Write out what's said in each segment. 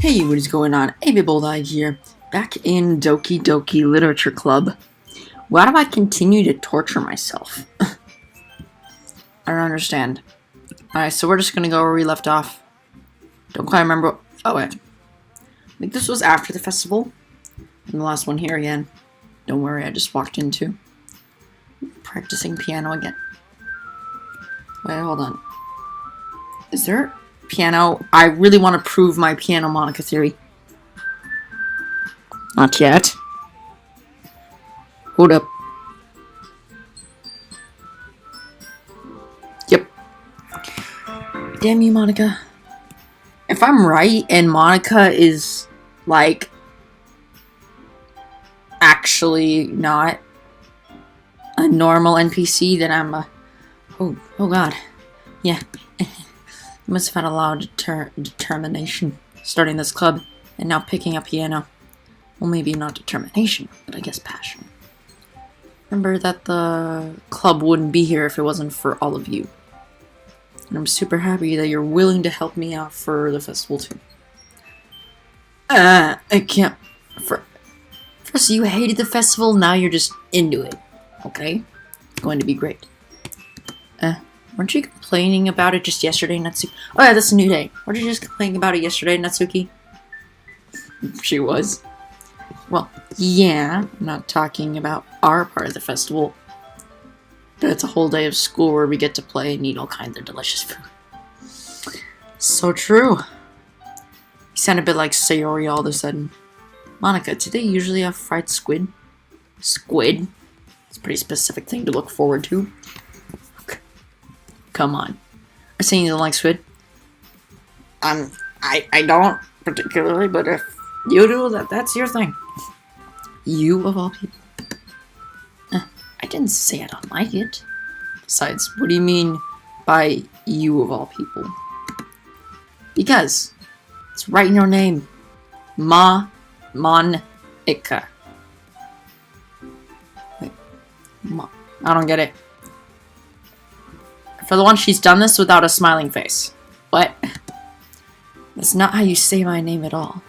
Hey, what is going on? Bold here, back in Doki Doki Literature Club. Why do I continue to torture myself? I don't understand. Alright, so we're just gonna go where we left off. Don't quite remember. Oh, wait. I think this was after the festival. And the last one here again. Don't worry, I just walked into. Practicing piano again. Wait, hold on. Is there piano? I really want to prove my piano Monica theory. Not yet. Hold up. Yep. Damn you, Monica. If I'm right and Monica is, like, actually not a normal NPC, then I'm a... Oh god. Yeah. You must have had a lot of determination starting this club and now picking up piano. Well, maybe not determination, but I guess passion. Remember that the club wouldn't be here if it wasn't for all of you. And I'm super happy that you're willing to help me out for the festival too. I can't... First you hated the festival, now you're just into it. Okay? It's going to be great. Weren't you complaining about it just yesterday, Natsuki? Oh yeah, that's a new day. Weren't you just complaining about it yesterday, Natsuki? She was. Well, yeah, I'm not talking about our part of the festival. But it's a whole day of school where we get to play and eat all kinds of delicious food. So true. You sound a bit like Sayori all of a sudden. Monica, do they usually have fried squid? Squid? It's a pretty specific thing to look forward to. Come on. I'm saying you don't like squid? I don't particularly, but if you do, that's your thing. You of all people. I didn't say I don't like it. Besides, what do you mean by you of all people? Because it's right in your name. Monica. Wait. I don't get it. For the one, she's done this without a smiling face. What? That's not how you say my name at all.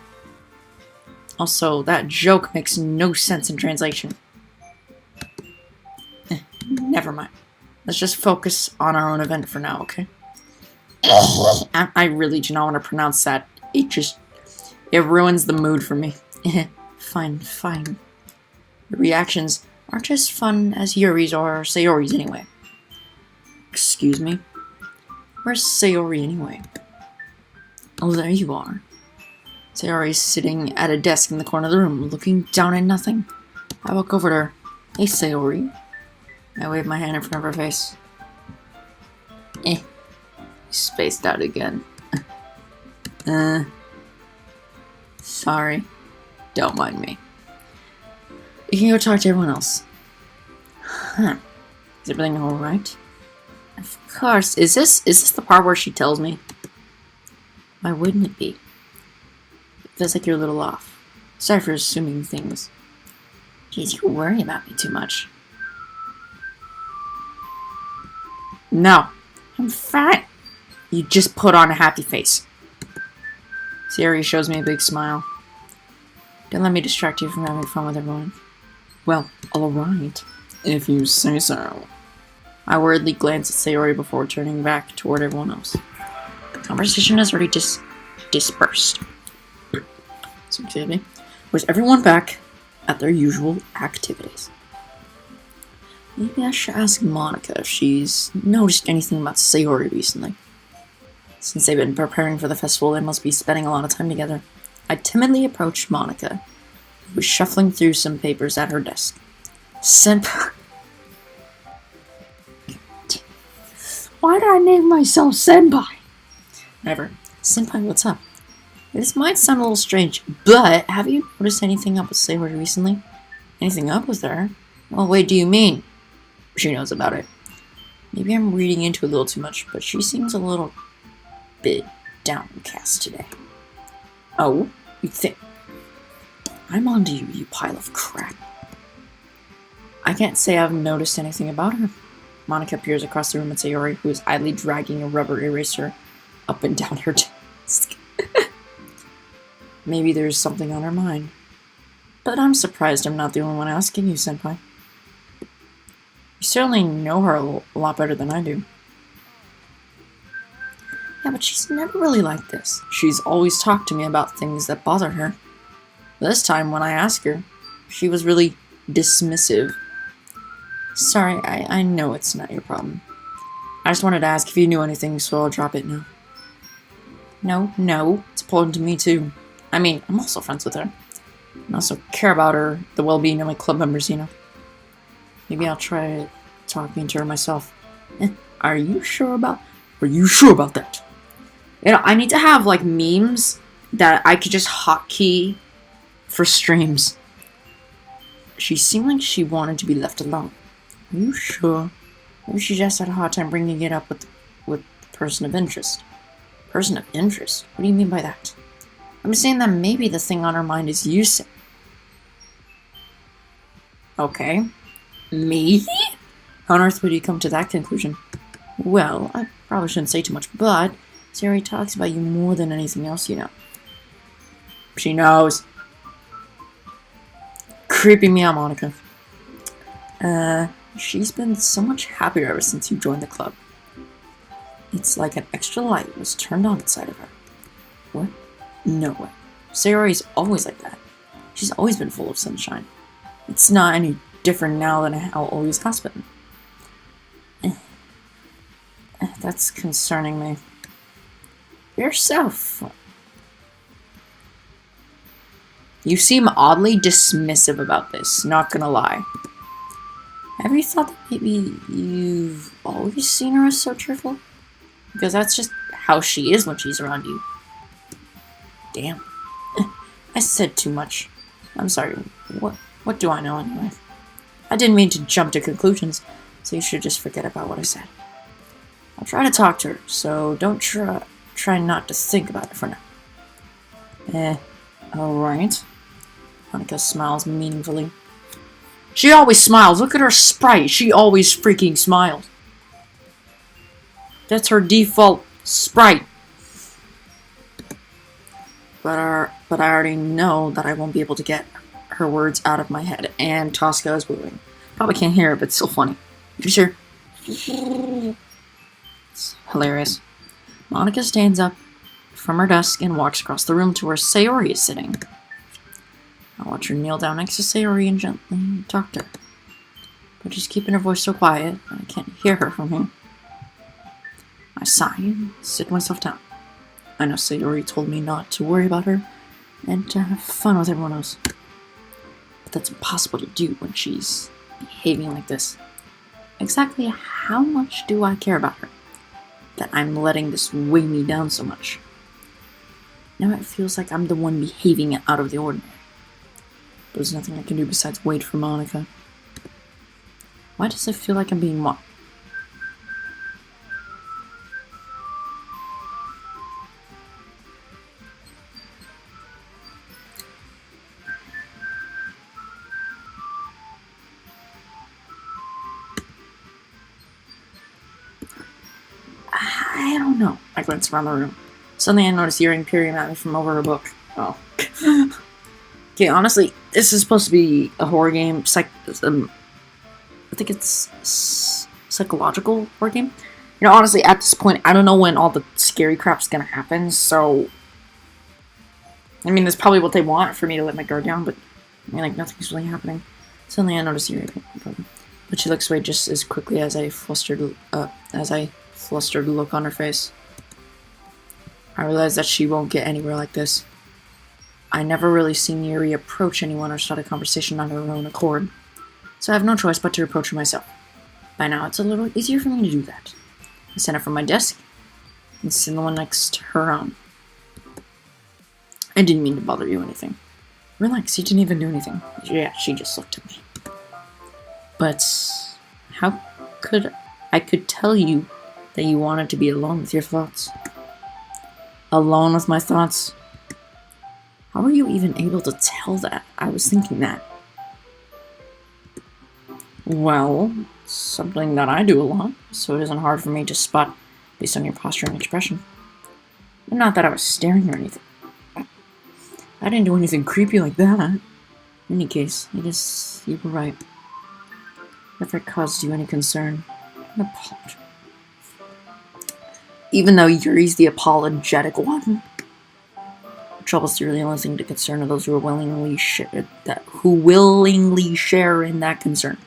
Also, that joke makes no sense in translation. Never mind. Let's just focus on our own event for now, okay? I really do not want to pronounce that. It ruins the mood for me. Fine. The reactions aren't as fun as Yuri's or Sayori's anyway. Excuse me? Where's Sayori anyway? Oh, there you are. Sayori's sitting at a desk in the corner of the room, looking down at nothing. I walk over to her. Hey, Sayori. I wave my hand in front of her face. Spaced out again. Sorry. Don't mind me. You can go talk to everyone else. Huh. Is everything alright? Of course. Is this the part where she tells me? Why wouldn't it be? It feels like you're a little off. Sorry for assuming things. Jeez, you worry about me too much. No. I'm fine. You just put on a happy face. Sayori shows me a big smile. Don't let me distract you from having fun with everyone. Well, alright. If you say so. I worriedly glance at Sayori before turning back toward everyone else. The conversation has already dispersed. So, excuse me. Was everyone back at their usual activities? Maybe I should ask Monica if she's noticed anything about Sayori recently. Since they've been preparing for the festival, they must be spending a lot of time together. I timidly approached Monica, who was shuffling through some papers at her desk. Senpai... Why did I name myself Senpai? Whatever. Senpai, what's up? This might sound a little strange, but have you noticed anything up with Sayori recently? Anything up with her? Well, wait, do you mean? She knows about it. Maybe I'm reading into it a little too much, but she seems a little bit downcast today. Oh, you think... I'm onto you, you pile of crap. I can't say I've noticed anything about her. Monica peers across the room at Sayori, who is idly dragging a rubber eraser up and down her desk. maybe there's something on her mind. But I'm surprised I'm not the only one asking you, Senpai. You certainly know her a lot better than I do. Yeah, but she's never really like this. She's always talked to me about things that bother her. This time, when I asked her, she was really dismissive. Sorry, I know it's not your problem. I just wanted to ask if you knew anything, so I'll drop it now. No, it's important to me too. I mean, I'm also friends with her. I also care about her, the well-being of my club members, you know. Maybe I'll try talking to her myself. Are you sure about that? You know, I need to have, like, memes that I could just hotkey for streams. She seemed like she wanted to be left alone. Are you sure? Maybe she just had a hard time bringing it up with the person of interest. Person of interest? What do you mean by that? I'm saying that maybe the thing on her mind is you. Okay. Me? How on earth would you come to that conclusion? Well, I probably shouldn't say too much, but Sayori talks about you more than anything else you know. She knows. Creeping me out, Monica. She's been so much happier ever since you joined the club. It's like an extra light was turned on inside of her. What? No way. Sayori's always like that. She's always been full of sunshine. It's not any different now than how it always has been. That's concerning me. Yourself. You seem oddly dismissive about this, not gonna lie. Have you thought that maybe you've always seen her as so cheerful? Because that's just how she is when she's around you. Damn. I said too much. I'm sorry. What do I know anyway? I didn't mean to jump to conclusions, so you should just forget about what I said. I'll try to talk to her, so don't try not to think about it for now. Alright. Monica smiles meaningfully. She always smiles. Look at her sprite. She always freaking smiles. That's her default sprite. But I already know that I won't be able to get her words out of my head. And Tosca is wooing. Probably can't hear it, but it's still funny. You sure? It's hilarious. Monica stands up from her desk and walks across the room to where Sayori is sitting. I watch her kneel down next to Sayori and gently talk to her. But she's keeping her voice so quiet that I can't hear her from here. I sigh and sit myself down. I know Sayori told me not to worry about her and to have fun with everyone else. But that's impossible to do when she's behaving like this. Exactly how much do I care about her that I'm letting this weigh me down so much? Now it feels like I'm the one behaving out of the ordinary. There's nothing I can do besides wait for Monica. Why does it feel like I'm being mocked? I don't know. I glance around the room. Suddenly I notice Yuri peering at me from over her book. Oh. Okay, honestly, this is supposed to be a horror game. I think it's psychological horror game. You know, honestly, at this point, I don't know when all the scary crap's gonna happen, so... I mean, that's probably what they want, for me to let my guard down, but... I mean, like, nothing's really happening. Suddenly I notice Yuri, but she looks away just as quickly as a flustered look on her face. I realize that she won't get anywhere like this. I never really seen Yuri approach anyone or start a conversation on her own accord, so I have no choice but to approach her myself. By now, it's a little easier for me to do that. I stand up from my desk and sit the one next to her own. I didn't mean to bother you or anything. Relax, you didn't even do anything. Yeah, she just looked at me. But how could I tell you that you wanted to be alone with your thoughts? Alone with my thoughts? How were you even able to tell that I was thinking that? Well, something that I do a lot, so it isn't hard for me to spot based on your posture and expression. Not that I was staring or anything. I didn't do anything creepy like that. In any case, you were right. If it caused you any concern, an apology. Even though Yuri's the apologetic one, trouble's really the only thing to concern are those who willingly share in that concern.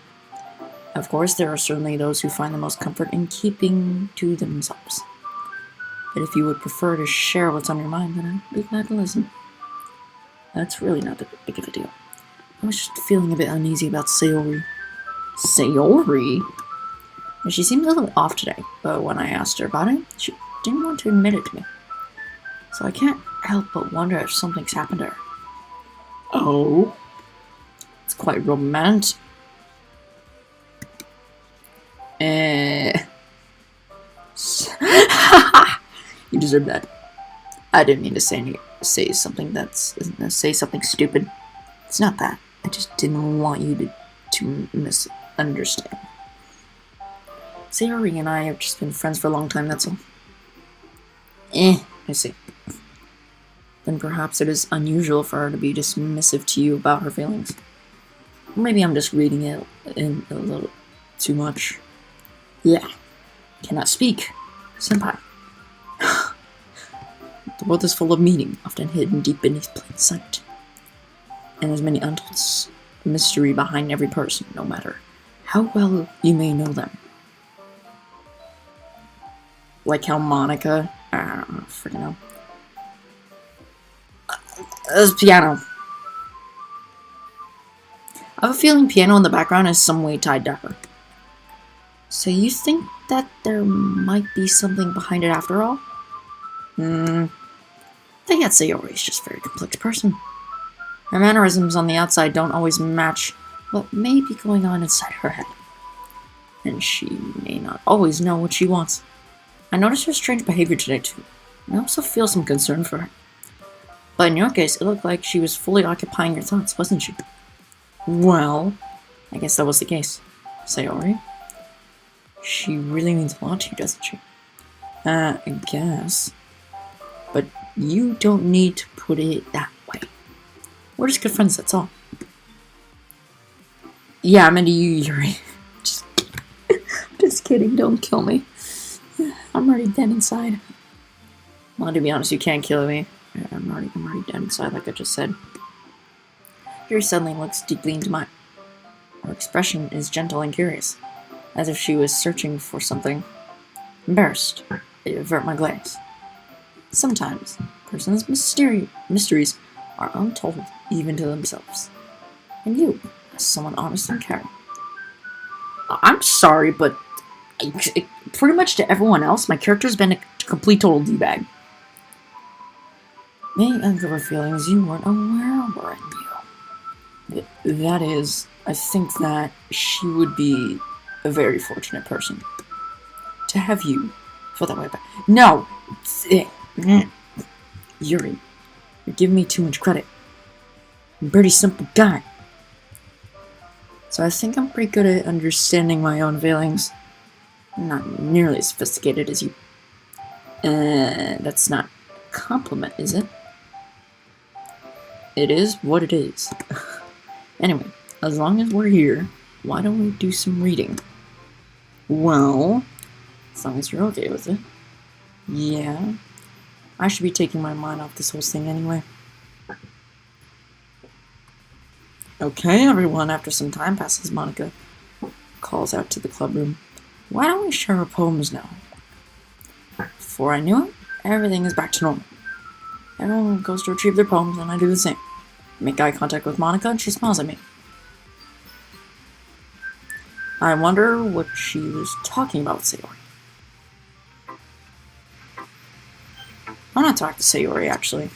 Of course, there are certainly those who find the most comfort in keeping to themselves. But if you would prefer to share what's on your mind, then I'd be glad to listen. That's really not that big of a deal. I was just feeling a bit uneasy about Sayori. Sayori? She seemed a little off today, but when I asked her about it, she didn't want to admit it to me. So I can't help but wonder if something's happened to her. Oh? It's quite romantic. You deserve that. I didn't mean to say something stupid. It's not that. I just didn't want you to misunderstand. Sayori and I have just been friends for a long time, that's all. I see. Then perhaps it is unusual for her to be dismissive to you about her feelings. Maybe I'm just reading it in a little too much. Yeah. Cannot speak. Senpai. The world is full of meaning, often hidden deep beneath plain sight. And there's many untold mystery behind every person, no matter how well you may know them. Like how Monica... I don't freaking know. There's piano. I have a feeling piano in the background is some way tied to her. So you think that there might be something behind it after all? I think that Sayori is just a very complex person. Her mannerisms on the outside don't always match what may be going on inside her head. And she may not always know what she wants. I noticed her strange behavior today too. I also feel some concern for her. But in your case, it looked like she was fully occupying your thoughts, wasn't she? Well, I guess that was the case. Sayori? She really means a lot to you, doesn't she? I guess. But you don't need to put it that way. We're just good friends, that's all. Yeah, I'm into you, Yuri. Just kidding, don't kill me. I'm already dead inside. Well, to be honest, you can't kill me. I'm already dead inside, like I just said. Yuri suddenly looks deeply into mine. Her expression is gentle and curious, as if she was searching for something. Embarrassed, I avert my glance. Sometimes, a person's mysteries are untold even to themselves. And you, as someone honest and caring. I'm sorry, but pretty much to everyone else, my character's been a complete total D-bag. Many uncovered feelings you weren't aware were in you. That is, I think that she would be a very fortunate person to have you feel that way about. No! Yuri, you're giving me too much credit. I'm a pretty simple guy. So I think I'm pretty good at understanding my own feelings. Not nearly as sophisticated as you. That's not a compliment, is it? It is what it is. Anyway, as long as we're here, why don't we do some reading? Well, as long as you're okay with it. Yeah. I should be taking my mind off this whole thing anyway. Okay, everyone, after some time passes, Monica calls out to the club room. Why don't we share our poems now? Before I knew it, everything is back to normal. Everyone goes to retrieve their poems, and I do the same. I make eye contact with Monica, and she smiles at me. I wonder what she was talking about with Sayori. I'm not talking to Sayori, actually.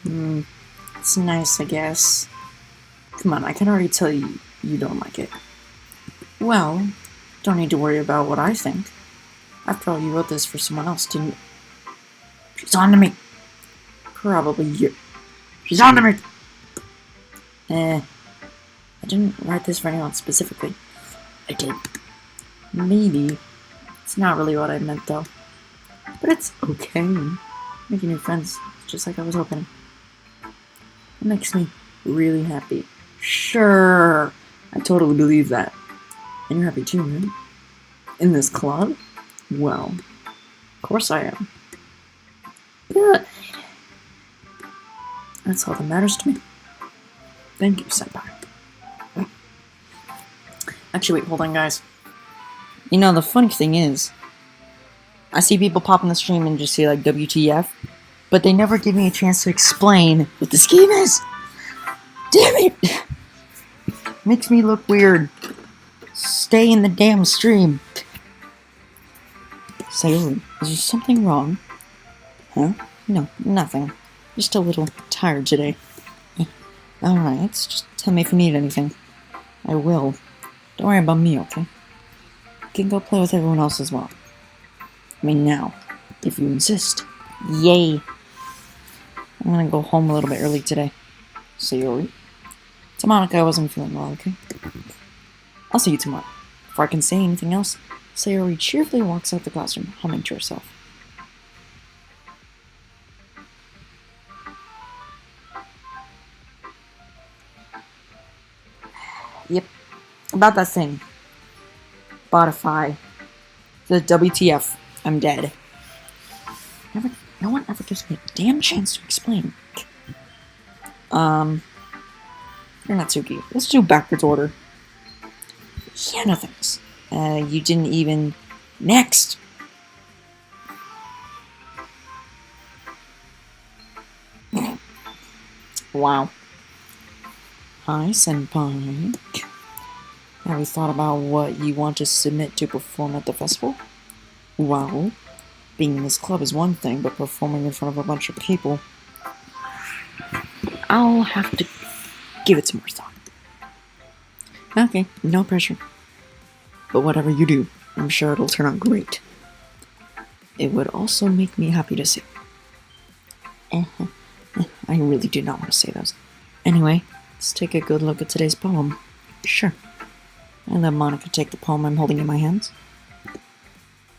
It's nice, I guess. Come on, I can already tell you don't like it. Well, don't need to worry about what I think. After all, you wrote this for someone else, didn't you? She's on to me. Probably you. She's on to me. I didn't write this for anyone specifically. I did. Maybe. It's not really what I meant, though. But it's okay. Making new friends, just like I was hoping. It makes me really happy. Sure, I totally believe that. And you're happy too, right? In this club? Well, of course I am. Good. That's all that matters to me. Thank you, Senpai. Actually, wait, hold on, guys. You know, the funny thing is, I see people pop in the stream and just say, like, WTF, but they never give me a chance to explain what this game is. Damn it! Makes me look weird. Stay in the damn stream. Sayori, is there something wrong? Huh? No, nothing. Just a little tired today. Alright, just tell me if you need anything. I will. Don't worry about me, okay? You can go play with everyone else as well. I mean now, if you insist. Yay! I'm gonna go home a little bit early today. Sayori. To Monica, I wasn't feeling well, okay? I'll see you tomorrow. Before I can say anything else, Sayori cheerfully walks out the classroom, humming to herself. Yep. About that thing. Spotify. The WTF. I'm dead. No one ever gives me a damn chance to explain. You're not Suki. Let's do backwards order. Yeah, no thanks. You didn't even... Next! Wow. Hi, Senpai. Have you thought about what you want to submit to perform at the festival? Well, being in this club is one thing, but performing in front of a bunch of people... I'll have to give it some more thought. Okay, no pressure. But whatever you do, I'm sure it'll turn out great. It would also make me happy to see. I really do not want to say those. Anyway, let's take a good look at today's poem. Sure. I let Monica take the poem I'm holding in my hands.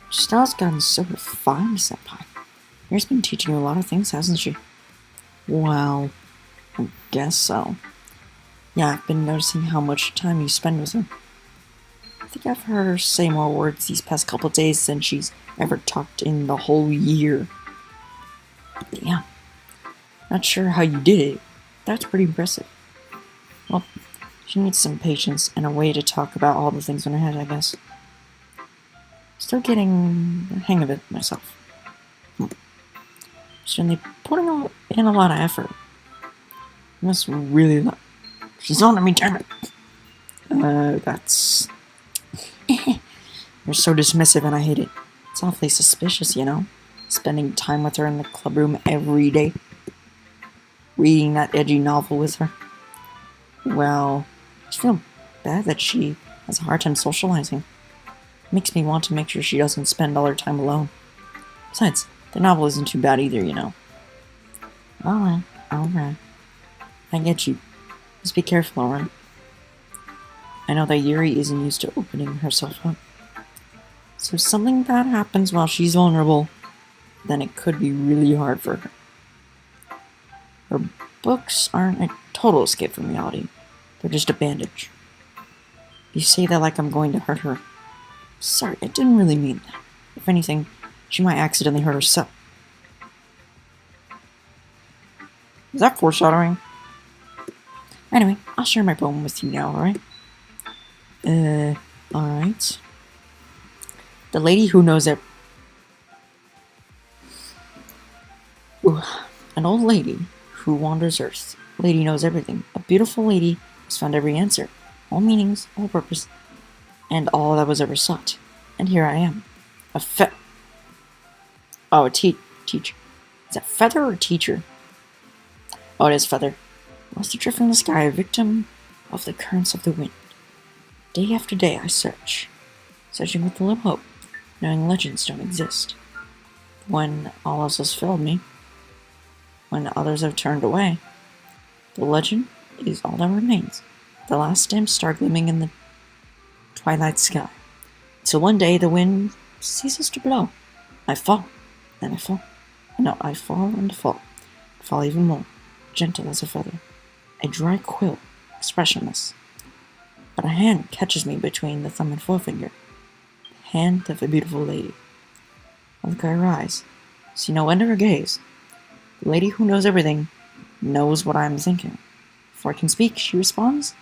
Style's gotten so refined, Senpai. Mary's been teaching you a lot of things, hasn't she? Well, I guess so. Yeah, I've been noticing how much time you spend with her. I think I've heard her say more words these past couple days than she's ever talked in the whole year. Damn. Not sure how you did it. That's pretty impressive. Well, she needs some patience and a way to talk about all the things in her head, I guess. Still getting the hang of it myself. Certainly putting in a lot of effort. Must really She's on to me, damn it. That's... You're so dismissive and I hate it. It's awfully suspicious, you know? Spending time with her in the clubroom every day. Reading that edgy novel with her. Well, I just feel bad that she has a hard time socializing. It makes me want to make sure she doesn't spend all her time alone. Besides, the novel isn't too bad either, you know. Alright. I get you. Just be careful, alright? I know that Yuri isn't used to opening herself up. So if something bad happens while she's vulnerable, then it could be really hard for her. Her books aren't a total escape from reality. They're just a bandage. You say that like I'm going to hurt her. Sorry, I didn't really mean that. If anything, she might accidentally hurt herself. Is that foreshadowing? Anyway, I'll share my poem with you now, alright? Alright. The lady who knows it. An old lady who wanders Earth. Lady knows everything. A beautiful lady has found every answer. All meanings, all purpose, and all that was ever sought. And here I am. A teacher. Is that feather or teacher? Oh, it is feather. Lost adrift from the sky, a victim of the currents of the wind. Day after day I search. Searching with a little hope, knowing legends don't exist. When all else has failed me, when others have turned away, the legend is all that remains. The last dim star gleaming in the twilight sky. Till one day the wind ceases to blow. I fall, and I fall, No, I fall and fall even more, gentle as a feather, a dry quill, expressionless. But a hand catches me between the thumb and forefinger, the hand of a beautiful lady. I look at her eyes, see no end of her gaze. The lady who knows everything knows what I am thinking. Before I can speak, she responds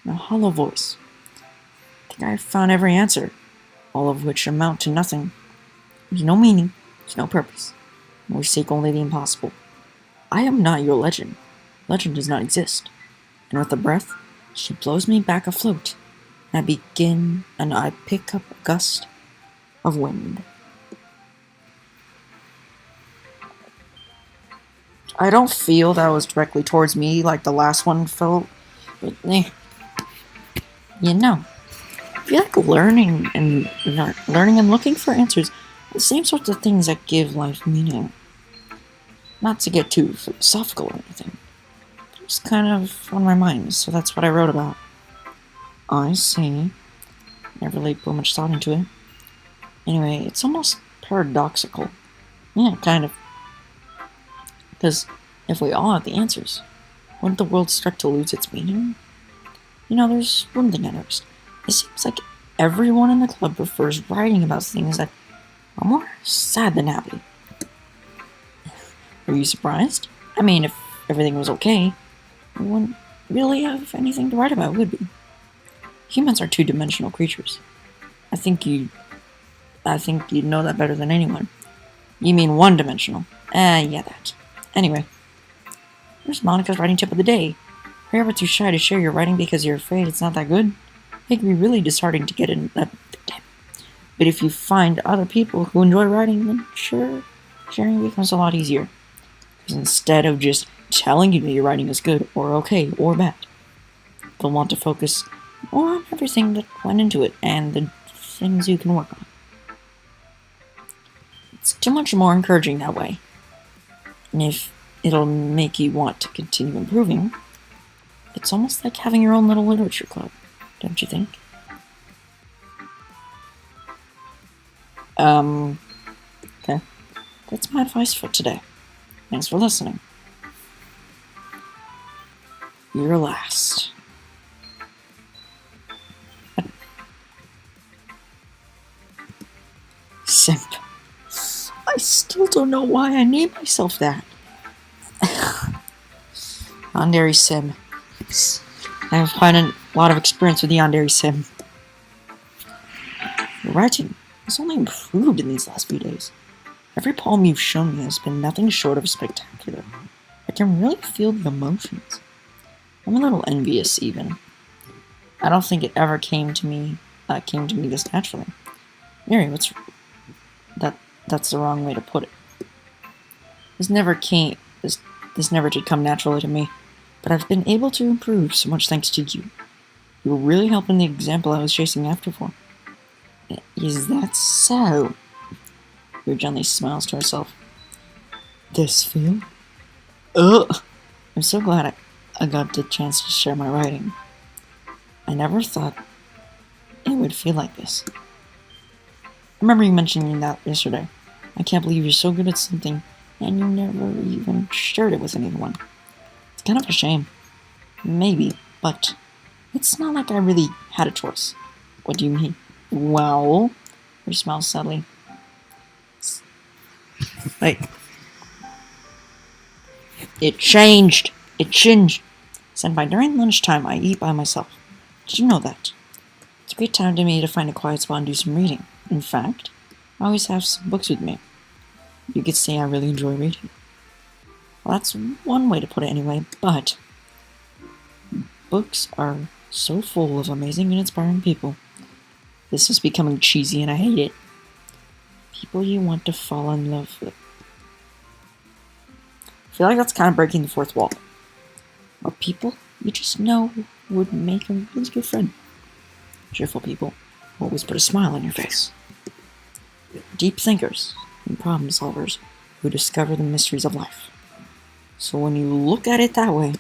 in a hollow voice. I think I have found every answer, all of which amount to nothing. There's no meaning, there's no purpose, and we seek only the impossible. I am not your legend. Legend does not exist. And with a breath, she blows me back afloat, and I pick up a gust of wind. I don't feel that was directly towards me like the last one felt, but you know, I feel like learning and looking for answers are the same sorts of things that give life meaning. Not to get too philosophical or anything, but it's kind of on my mind, so that's what I wrote about. I see. Never really put much thought into it. Anyway, it's almost paradoxical. Yeah, kind of. Because if we all had the answers, wouldn't the world start to lose its meaning? You know, there's one thing I noticed. It seems like everyone in the club prefers writing about things that are more sad than happy. Are you surprised? I mean, if everything was okay, we wouldn't really have anything to write about, would we? Humans are two-dimensional creatures. I think you'd know that better than anyone. You mean one-dimensional. Yeah, that. Anyway, here's Monica's writing tip of the day. Are you ever too shy to share your writing because you're afraid it's not that good? It can be really disheartening to get in that tip. But if you find other people who enjoy writing, then sure, sharing becomes a lot easier. Because instead of just telling you that your writing is good, or okay, or bad, they'll want to focus more on everything that went into it, and the things you can work on. It's too much more encouraging that way. And if it'll make you want to continue improving, it's almost like having your own little literature club, don't you think? Okay. That's my advice for today. Thanks for listening. You're last. Simp. I still don't know why I named myself that. Yandere Sim. I have had a lot of experience with Yandere Sim. Your writing has only improved in these last few days. Every poem you've shown me has been nothing short of spectacular. I can really feel the emotions. I'm a little envious, even. I don't think it ever came to me this naturally. Mary, that's the wrong way to put it. This never did come naturally to me, but I've been able to improve so much thanks to you. You were really helping the example I was chasing after for. Is that so? Rue gently smiles to herself. This feel? Ugh! I'm so glad I got the chance to share my writing. I never thought it would feel like this. I remember you mentioning that yesterday. I can't believe you're so good at something and you never even shared it with anyone. It's kind of a shame. Maybe, but it's not like I really had a choice. What do you mean? Well, her smile sadly. Wait. It changed. Said by during lunchtime I eat by myself. Did you know that? It's a great time to me to find a quiet spot and do some reading. In fact, I always have some books with me. You could say I really enjoy reading. Well, that's one way to put it anyway, but books are so full of amazing and inspiring people. This is becoming cheesy and I hate it. People you want to fall in love with. I feel like that's kind of breaking the fourth wall. Or people you just know would make a really good friend. Cheerful people who always put a smile on your face. Deep thinkers and problem solvers who discover the mysteries of life. So when you look at it that way,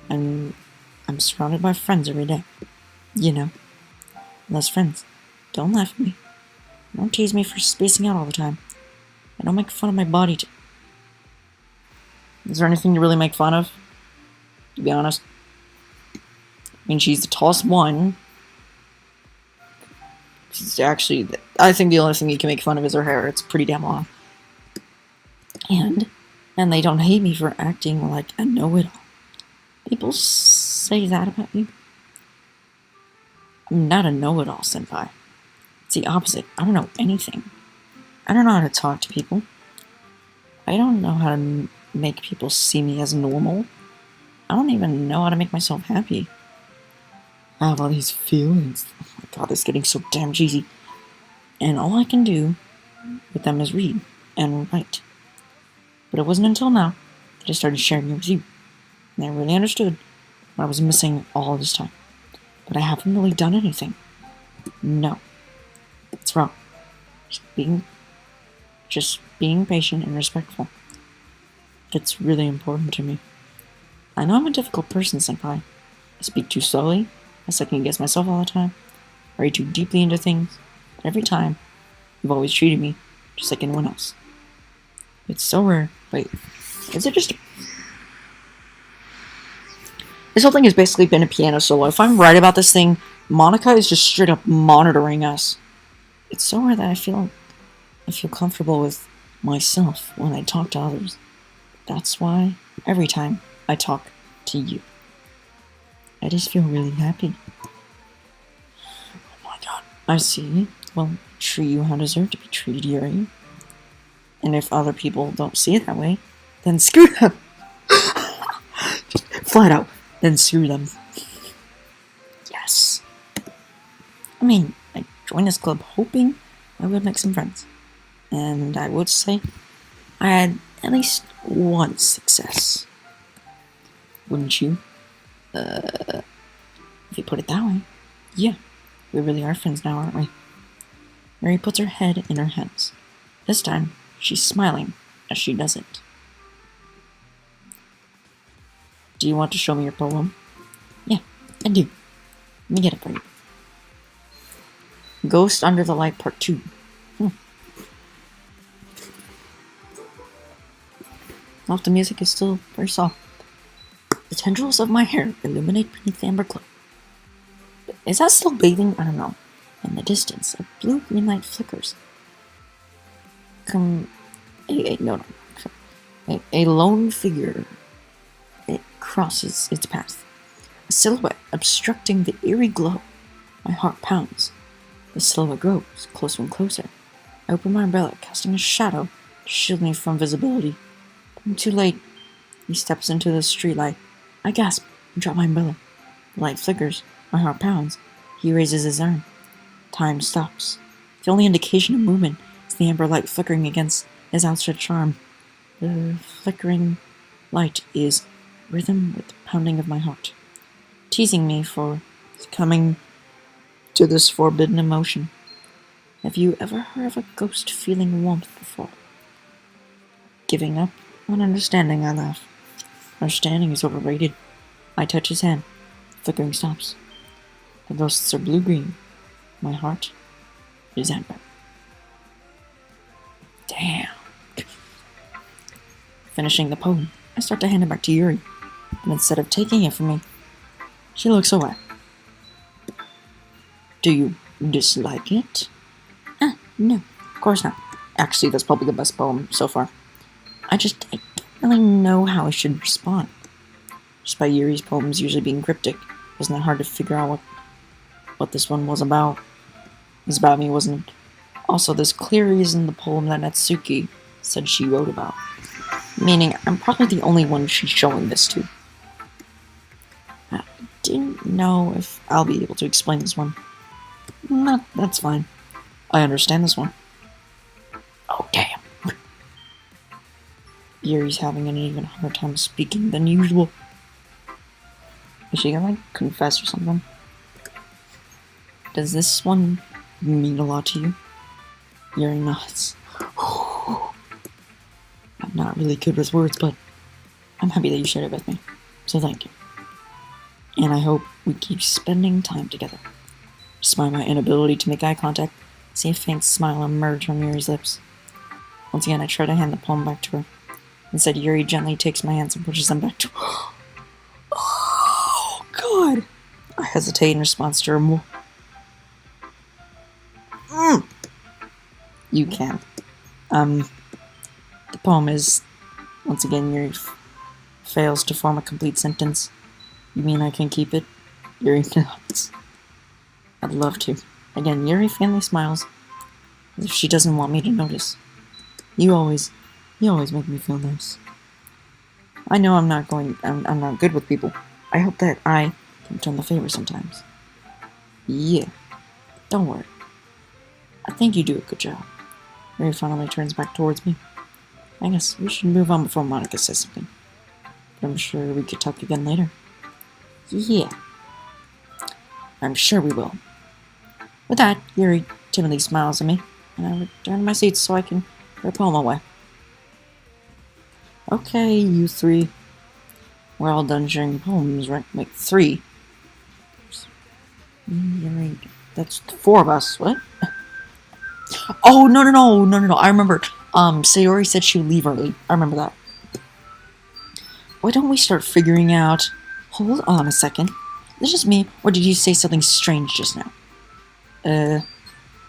and I'm surrounded by friends every day, you know, those friends, don't laugh at me. Don't tease me for spacing out all the time. And don't make fun of my body Is there anything to really make fun of? To be honest. I mean, she's the tallest one. She's actually, I think the only thing you can make fun of is her hair. It's pretty damn long. And they don't hate me for acting like a know-it-all. People say that about you. I'm not a know-it-all, senpai. It's the opposite. I don't know anything. I don't know how to talk to people. I don't know how to make people see me as normal. I don't even know how to make myself happy. I have all these feelings. Oh my god, it's getting so damn cheesy. And all I can do with them is read and write. But it wasn't until now that I started sharing it with you. And I really understood what I was missing all this time. But I haven't really done anything. No. It's wrong. Just being patient and respectful. It's really important to me. I know I'm a difficult person, senpai. I speak too slowly. I second guess myself all the time. I read too deeply into things. But every time, you've always treated me just like anyone else. It's so rare. Wait, is it just... This whole thing has basically been a piano solo. If I'm right about this thing, Monica is just straight up monitoring us. It's so rare that I feel comfortable with myself when I talk to others. That's why every time I talk to you, I just feel really happy. Oh my god. I see. Well, treat you how deserve to be treated, Yuri. And if other people don't see it that way, then screw them. Just flat out, then screw them. Yes. I mean, I joined this club hoping I would make some friends. And I would say I had at least one success. Wouldn't you? If you put it that way. Yeah, we really are friends now, aren't we? Mary puts her head in her hands. This time, she's smiling as she does it. Do you want to show me your poem? Yeah, I do. Let me get it for you. Ghost Under the Light Part 2. Well, the music is still very soft. The tendrils of my hair illuminate beneath the amber glow. Is that still bathing? I don't know. In the distance, a blue-green light flickers. A lone figure. It crosses its path. A silhouette obstructing the eerie glow. My heart pounds. The silhouette grows closer and closer. I open my umbrella, casting a shadow to shield me from visibility. I'm too late. He steps into the streetlight. I gasp and drop my umbrella. The light flickers. My heart pounds. He raises his arm. Time stops. The only indication of movement is the amber light flickering against his outstretched arm. The flickering light is rhythm with the pounding of my heart, teasing me for succumbing to this forbidden emotion. Have you ever heard of a ghost feeling warmth before? Giving up on understanding, I laugh. Understanding is overrated. I touch his hand. Flickering stops. The ghosts are blue-green. My heart is amber. Damn. Finishing the poem, I start to hand it back to Yuri, but instead of taking it from me, she looks away. Do you dislike it? No, of course not. Actually, that's probably the best poem so far. I don't really know how I should respond. Just by Yuri's poems usually being cryptic, wasn't that hard to figure out what this one was about? It was about me, wasn't it? Also, there's clear reason in the poem that Natsuki said she wrote about. Meaning, I'm probably the only one she's showing this to. I didn't know if I'll be able to explain this one. No, that's fine. I understand this one. Oh, damn. Yuri's having an even harder time speaking than usual. Is she gonna, confess or something? Does this one mean a lot to you? Yuri nods. I'm not really good with words, but I'm happy that you shared it with me. So thank you. And I hope we keep spending time together. Despite my inability to make eye contact, see a faint smile emerge from Yuri's lips. Once again, I try to hand the poem back to her. Instead, Yuri gently takes my hands and pushes them back to... Oh, God! I hesitate in response to her You can. The poem is... Once again, Yuri fails to form a complete sentence. You mean I can keep it? Yuri nods. I'd love to. Again, Yuri faintly smiles, as if she doesn't want me to notice. You always make me feel nice. I know I'm not good with people. I hope that I can return the favor sometimes. Yeah. Don't worry. I think you do a good job. Yuri finally turns back towards me. I guess we should move on before Monica says something. But I'm sure we could talk again later. Yeah. I'm sure we will. With that, Yuri timidly smiles at me, and I return to my seat so I can put a poem away. Okay, you three. We're all done sharing poems, right? Like, 3. Yuri, that's 4 of us. What? Oh, no. I remember. Sayori said she would leave early. I remember that. Why don't we start figuring out... Hold on a second. Is this just me, or did you say something strange just now?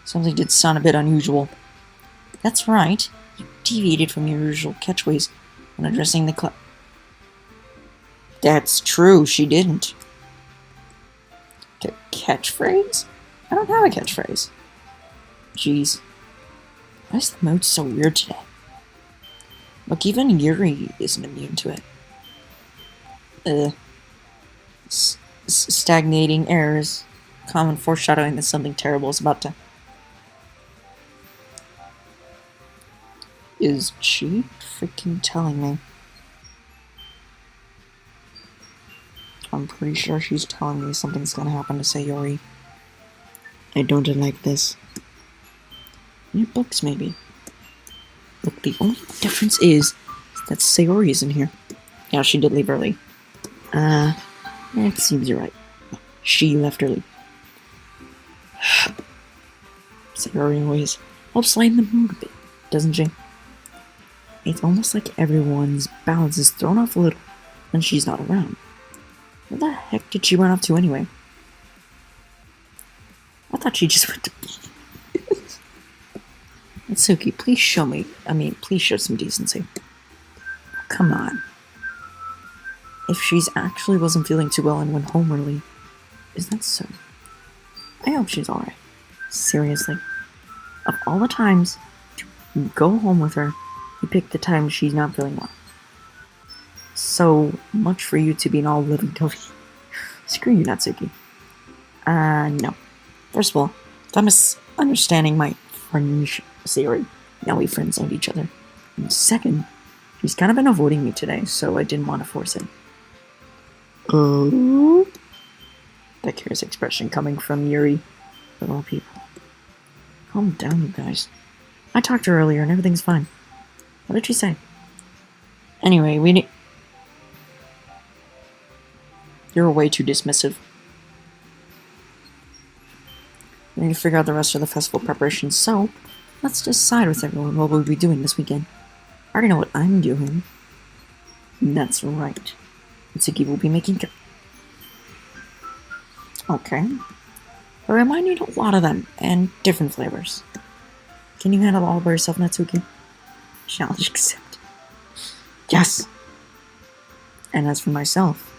Something did sound a bit unusual. That's right. You deviated from your usual catchways when addressing the club. That's true, she didn't. Catchphrase? I don't have a catchphrase. Jeez. Why is the mood so weird today? Look, even Yuri isn't immune to it. Stagnating errors. Common foreshadowing that something terrible is about to... Is she freaking telling me? I'm pretty sure she's telling me something's gonna happen to Sayori. I don't like this. New books, maybe. Look, the only difference is that Sayori isn't here. Yeah, she did leave early. It seems you're right. She left early. Sayori always helps lighten the mood a bit, doesn't she? It's almost like everyone's balance is thrown off a little when she's not around. Where the heck did she run off to anyway? I thought she just went to... Mitsuki, please show me. Please show some decency. Come on. If she's actually wasn't feeling too well and went home early, is that so? I hope she's alright. Seriously. Of all the times to go home with her, you picked the time she's not feeling well. So much for you to be an all lovey-dovey. Screw you, Natsuki. No. First of all, if I'm misunderstanding my friend Sayori, now we friend-zoned each other. And second, she's kind of been avoiding me today, so I didn't want to force it. Oh? That curious expression coming from Yuri, of all people. Calm down, you guys. I talked to her earlier and everything's fine. What did she say? Anyway, we need... You're way too dismissive. We need to figure out the rest of the festival preparations, so let's decide with everyone what we'll be doing this weekend. I already know what I'm doing. That's right. Mitsuki will be making... Okay. But I might need a lot of them, and different flavors. Can you handle all by yourself, Natsuki? Challenge accepted. Yes! And as for myself,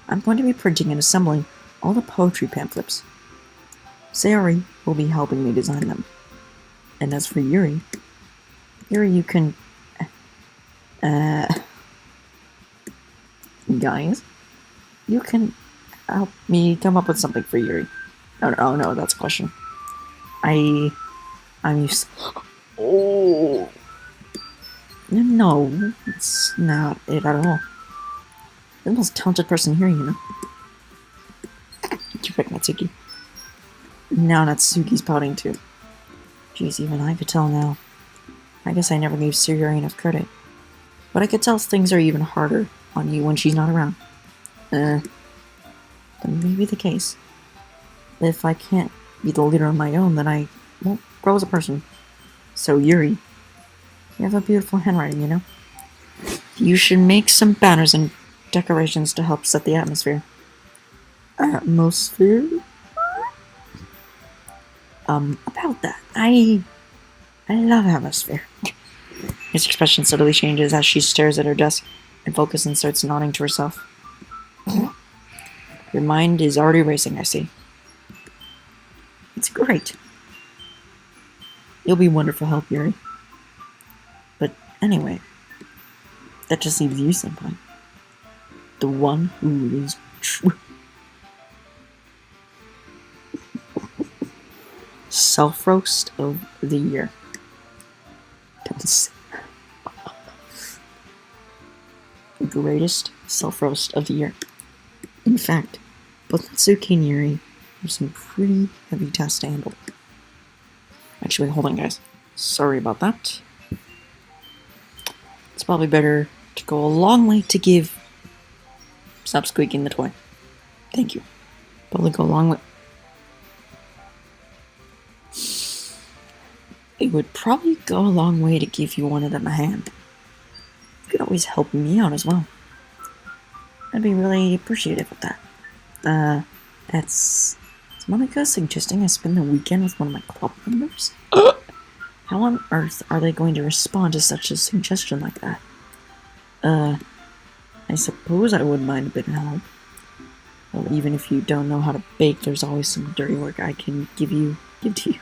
I'm going to be printing and assembling all the poetry pamphlets. Sayori will be helping me design them. And as for Yuri, you can... Guys, you can help me come up with something for Yuri. Oh no, that's a question. I'm used... Oh! No, it's not it at all. You're the most talented person here, you know. You're right, Natsuki. Now Natsuki's pouting too. Jeez, even I could tell now. I guess I never gave Sayori enough credit. But I could tell things are even harder on you when she's not around. That may be the case. If I can't be the leader on my own, then I won't grow as a person. So, Yuri, you have a beautiful handwriting, you know? You should make some banners and decorations to help set the atmosphere. Atmosphere? About that. I love atmosphere. His expression subtly changes as she stares at her desk and focuses and starts nodding to herself. Your mind is already racing, I see. It's great. You'll be wonderful help, Yuri. But anyway, that just leaves you, Senpai. The one who is true. Self-roast of the year. The greatest self-roast of the year. In fact, both Natsuki and Yuri have some pretty heavy tasks to handle. Actually, hold on, guys. Sorry about that. It's probably better to go a long way to give... Stop squeaking the toy. Thank you. Probably go a long way... It would probably go a long way to give you one of them a hand. You could always help me out as well. I'd be really appreciative of that. That's... Is Monica suggesting I spend the weekend with one of my club members? How on earth are they going to respond to such a suggestion like that? I suppose I wouldn't mind a bit of help. Well, even if you don't know how to bake, there's always some dirty work I can give to you.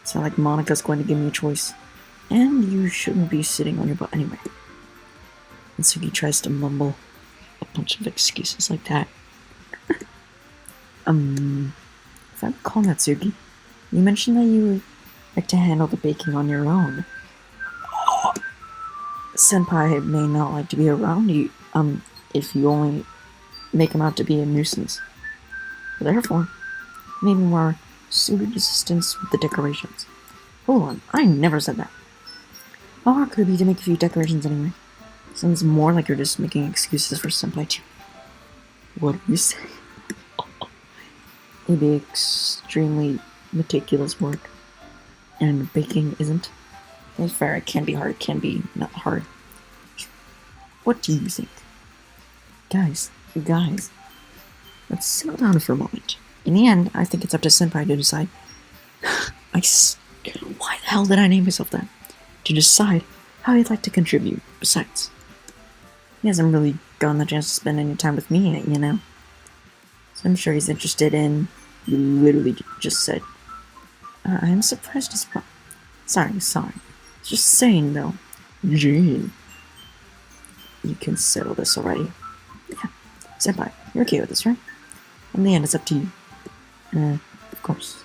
It's not like Monica's going to give me a choice. And you shouldn't be sitting on your butt anyway. And Suki tries to mumble a bunch of excuses like that. If I recall, Natsuki, you mentioned that you would like to handle the baking on your own. Senpai may not like to be around you, if you only make him out to be a nuisance. Therefore, maybe more suited assistance with the decorations. Hold on, I never said that. How hard could it be to make a few decorations anyway? Sounds more like you're just making excuses for Senpai too. What do you say? It'd be extremely meticulous work. And baking isn't. It's fair, it can be hard, it can be not hard. What do you think? Guys, let's settle down for a moment. In the end, I think it's up to Senpai to decide. Why the hell did I name myself that? To decide how he'd like to contribute. Besides, he hasn't really gotten the chance to spend any time with me yet, you know? So I'm sure he's interested in... You literally just said... I'm surprised as well. Sorry. Just saying, though. Eugene. You can settle this already. Yeah. Senpai, you're okay with this, right? In the end, it's up to you. Of course.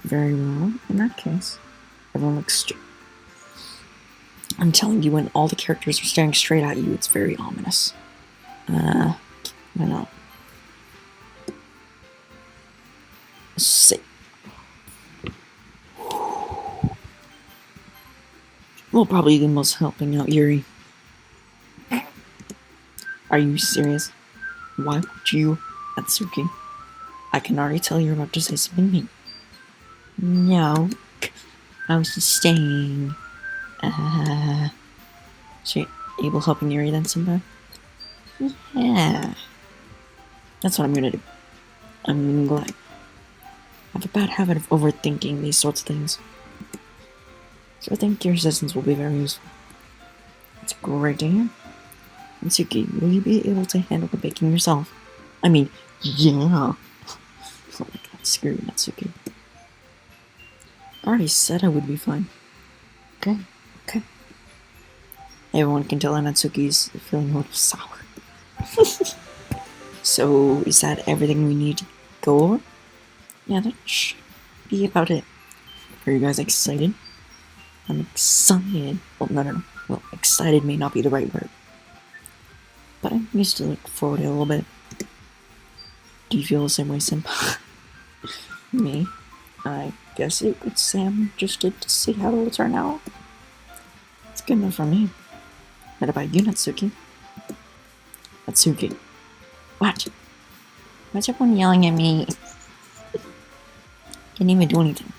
Very well. In that case, everyone looks straight. I'm telling you, when all the characters are staring straight at you, it's very ominous. I know. Sick. Well, probably the most helping out Yuri. Are you serious? Why would you, Natsuki? I can already tell you're about to say something mean. No. I was just saying... So you're able helping Yuri then, Senpai? Yeah. That's what I'm gonna do. I'm glad. I have a bad habit of overthinking these sorts of things. So I think your assistance will be very useful. It's great to hear. Natsuki, will you be able to handle the baking yourself? I mean, yeah. Oh my god, screw you, Natsuki. I already said I would be fine. Okay. Everyone can tell that Natsuki's feeling a little sour. So, is that everything we need to go over? Yeah, that should be about it. Are you guys excited? I'm excited. Well, no. Well, excited may not be the right word. But I'm used to look forward to it a little bit. Do you feel the same way, Senpai? Me? I guess you could say I'm interested to see how it will turn out. It's good enough for me. What about you, Natsuki? Natsuki. What? Why's everyone yelling at me? Can't even do anything.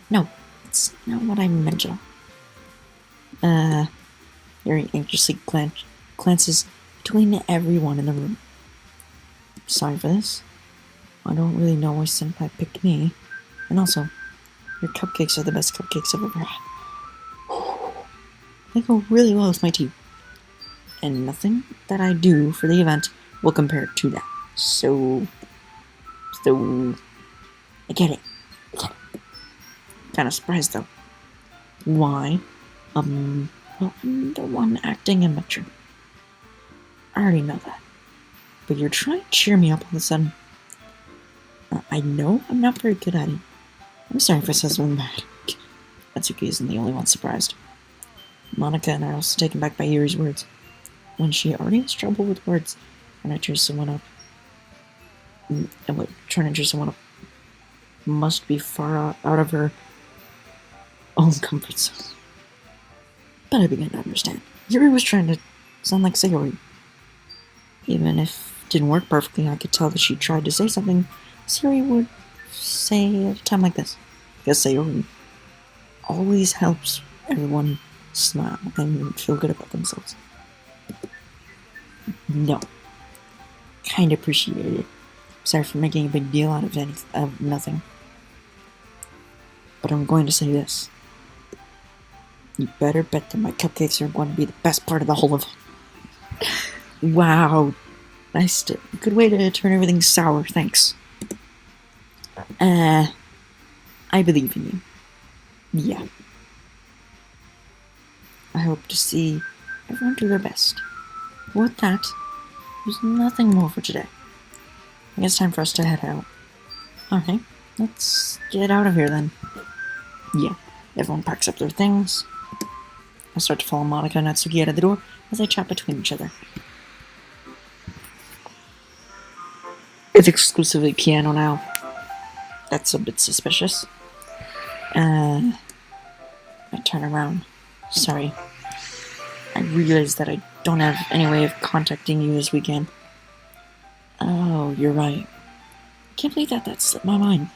No, it's not what I meant to. Yuri anxiously glances between everyone in the room. Sorry for this. I don't really know why Senpai picked me. And also, your cupcakes are the best cupcakes I've ever had. They go really well with my tea. And nothing that I do for the event will compare to that. So, I get it. Kind of surprised though. Why? Well, I'm the one acting immature. I already know that. But you're trying to cheer me up all of a sudden. I know I'm not very good at it. I'm sorry if I said something bad. Atsuki isn't the only one surprised. Monica and I are also taken back by Yuri's words. When she already has trouble with words, and I cheer someone up. Trying to cheer someone up must be far out of her own comfort zone. But I began to understand. Yuri was trying to sound like Sayori. Even if it didn't work perfectly, I could tell that she tried to say something Sayori would say at a time like this. Because Sayori always helps everyone smile and feel good about themselves. No. Kind of appreciate it. Sorry for making a big deal out of nothing. But I'm going to say this. You better bet that my cupcakes are going to be the best part of the whole event. Wow. Nice. Good way to turn everything sour, thanks. I believe in you. Yeah. I hope to see everyone do their best. With that, there's nothing more for today. I guess it's time for us to head out. Okay, let's get out of here then. Yeah, everyone packs up their things. I start to follow Monica and Natsuki out of the door as they chat between each other. It's exclusively piano now. That's a bit suspicious. I turn around. Sorry. I realize that I don't have any way of contacting you this weekend. Oh, you're right. Can't believe that slipped my mind.